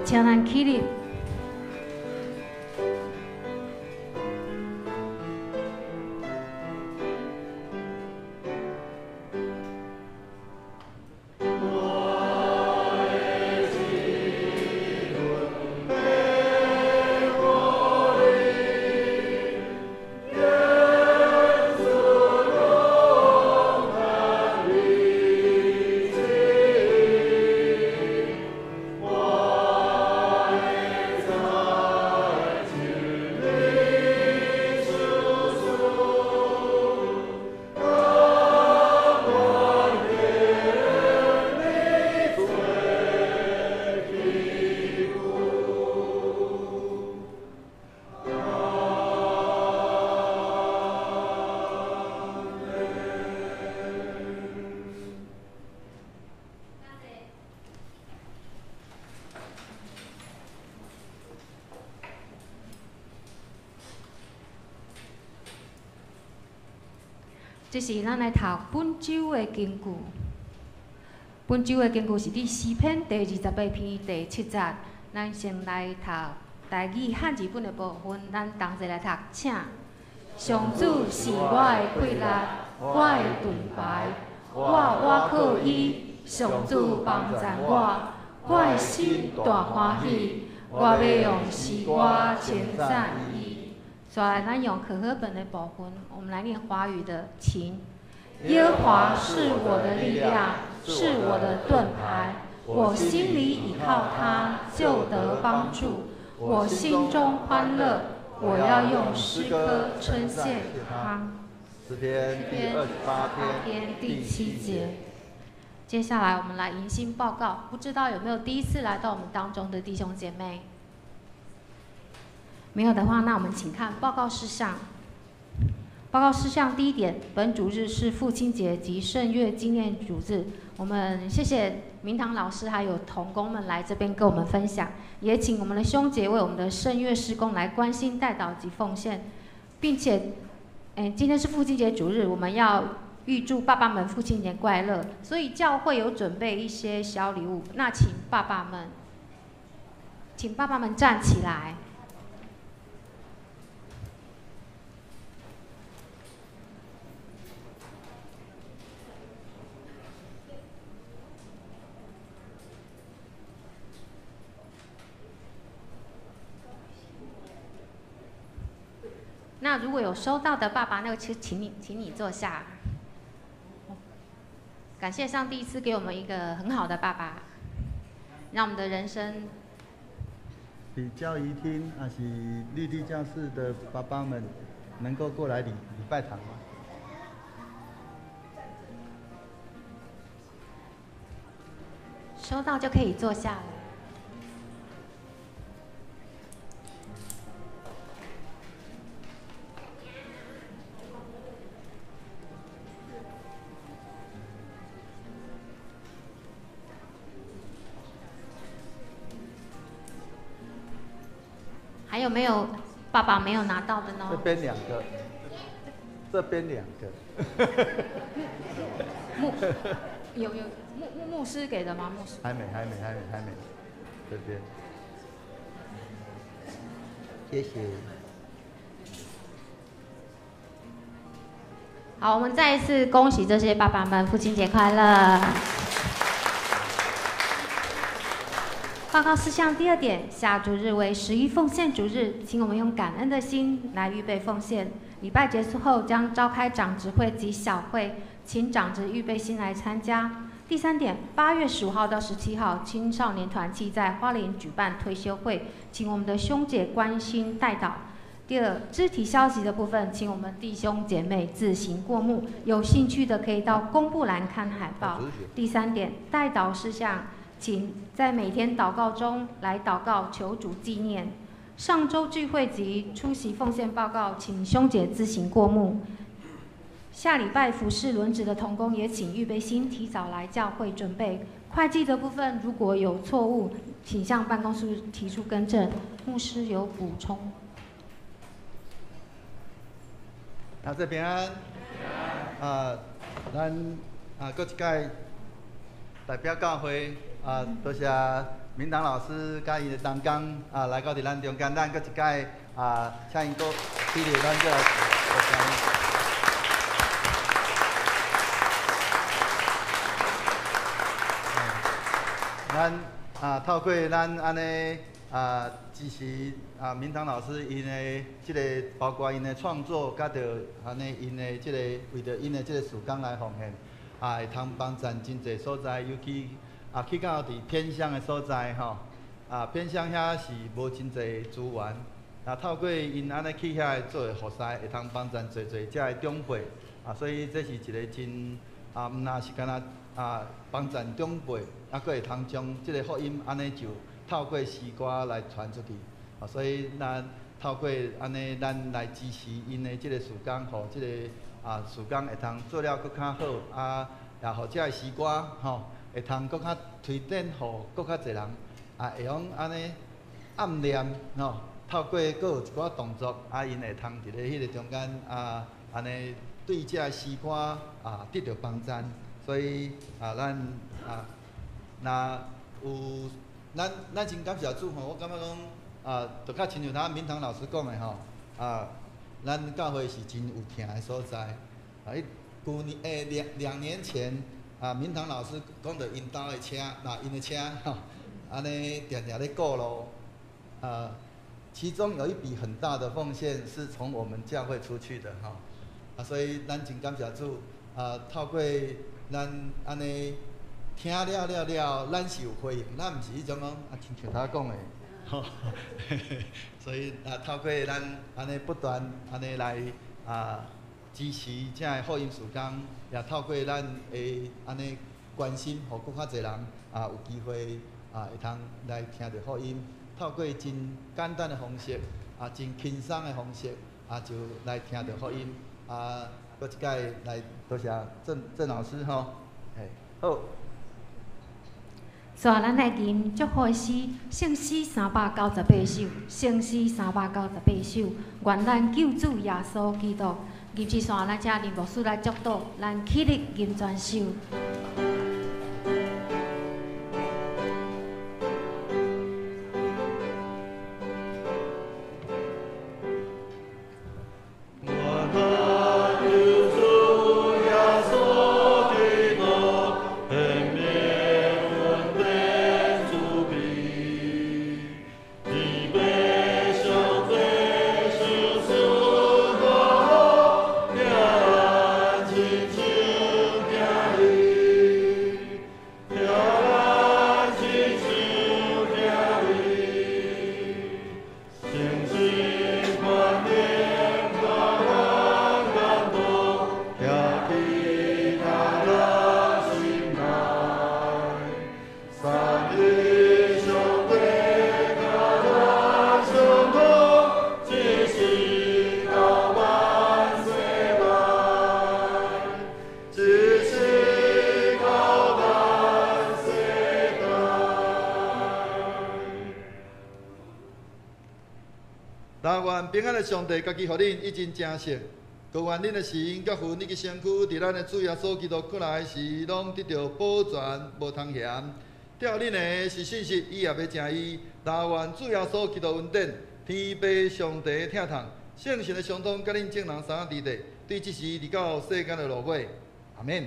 请咱起立。这是咱来读本周的经句。本周的经句是伫诗篇第28篇第7节。咱先来读台语汉字本的部分，咱同齐来读，请。上主是我的气力，我的盾牌，我靠伊，上主帮赞我，我的心大欢喜，我要用诗歌称赞伊。所以咱用可和本的部分，我们来念华语的情。耶和华是我的力量，是我的盾牌，我心里倚靠他，就得帮助。我心中欢乐，我要用诗歌称谢他。诗篇第28篇第7节。接下来我们来迎新报告，不知道有没有第一次来到我们当中的弟兄姐妹？没有的话，那我们请看报告事项。报告事项第1点，本主日是父亲节及圣月纪念主日。我们谢谢明堂老师还有同工们来这边跟我们分享，也请我们的兄姐为我们的圣月事工来关心代祷及奉献，并且，今天是父亲节主日，我们要预祝爸爸们父亲节快乐，所以教会有准备一些小礼物，那请爸爸们站起来。那如果有收到的爸爸，那个请你坐下。感谢上帝赐给我们一个很好的爸爸，让我们的人生。比教仪厅还是绿地教室的爸爸们，能够过来礼拜堂吗？收到就可以坐下了。还有没有爸爸没有拿到的呢？这边2个，这边2个。有牧师给的吗？牧师？还没，这边。谢谢。好，我们再一次恭喜这些爸爸们父亲节快乐。报告事项第2点，下主日为11奉献主日，请我们用感恩的心来预备奉献。礼拜结束后将召开长执会及小会，请长执预备心来参加。第3点，8月15号到17号，青少年团契在花莲举办退休会，请我们的兄姐关心代祷。第2，肢体消息的部分，请我们弟兄姐妹自行过目，有兴趣的可以到公布栏看海报。第3点，代祷事项。请在每天祷告中来祷告，求主纪念。上周聚会及出席奉献报告，请兄姐自行过目。下礼拜服侍轮值的同工也请预备心，提早来教会准备。会计的部分如果有错误，请向办公室提出更正。牧师有补充。大家平安。咱搁一届代表教会。多谢明堂老师甲伊的同工来到伫咱中间，咱搁一届请因搁莅临咱这来。咱透过咱安尼支持明堂老师因的即个，包括因的创作，甲着安尼因的即个为着因的即个事工来奉献，会通帮助真侪所在，尤其。去到伫偏乡的所在吼，偏乡遐是无真侪资源，透过因安尼去遐做服侍，会通帮助侪遮的长辈，所以这是一个真毋若是干帮助长辈，佫会通将即个福音安尼就透过诗歌来传出去，所以咱透过安尼咱来支持因的即个事工，互即个事工会通做了佫较好，也互遮个诗歌吼。会通搁较推展，互搁较侪人会用安尼暗念吼，透过搁有一寡动作，因会通伫咧迄个中间安尼对这诗歌得到帮助，所以咱那有咱真感谢主吼，我感觉讲就较亲像他明堂老师讲的吼咱教会是真有听的所在。去年2年前明堂老师讲到因兜的车，因的车安尼常常咧过路，其中有一笔很大的奉献是从我们教会出去的所以咱真感谢主透过咱安尼听了，咱是有回应，咱毋是迄种讲亲像他讲的所以透过咱安尼不断安尼来支持这个福音事工，也透过咱会安尼关心，互更较侪人有机会会通来听到福音。透过真简单的方式真轻松的方式就来听到福音搁一届来多谢郑老师吼，好。所以咱来吟祝福的诗，圣诗398首，圣诗398首，愿咱救主耶稣基督。吟诗线咱请林牧师来祝祷，咱起立吟全首。但愿平安的上帝，家己予恁已经正实，各愿恁的心甲魂以及身躯，伫咱的主耶稣基督过来时，拢得到保全，无通嫌。吊恁的是信息，伊也要正义。但愿主耶稣基督恩典，天父上帝的疼痛，圣神的相通，甲恁众人三在地，对即时伫到世间的落尾。阿免。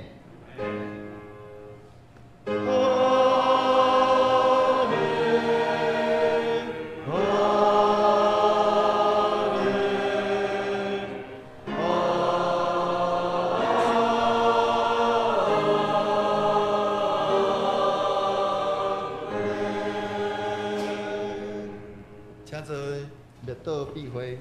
请做灭道避讳。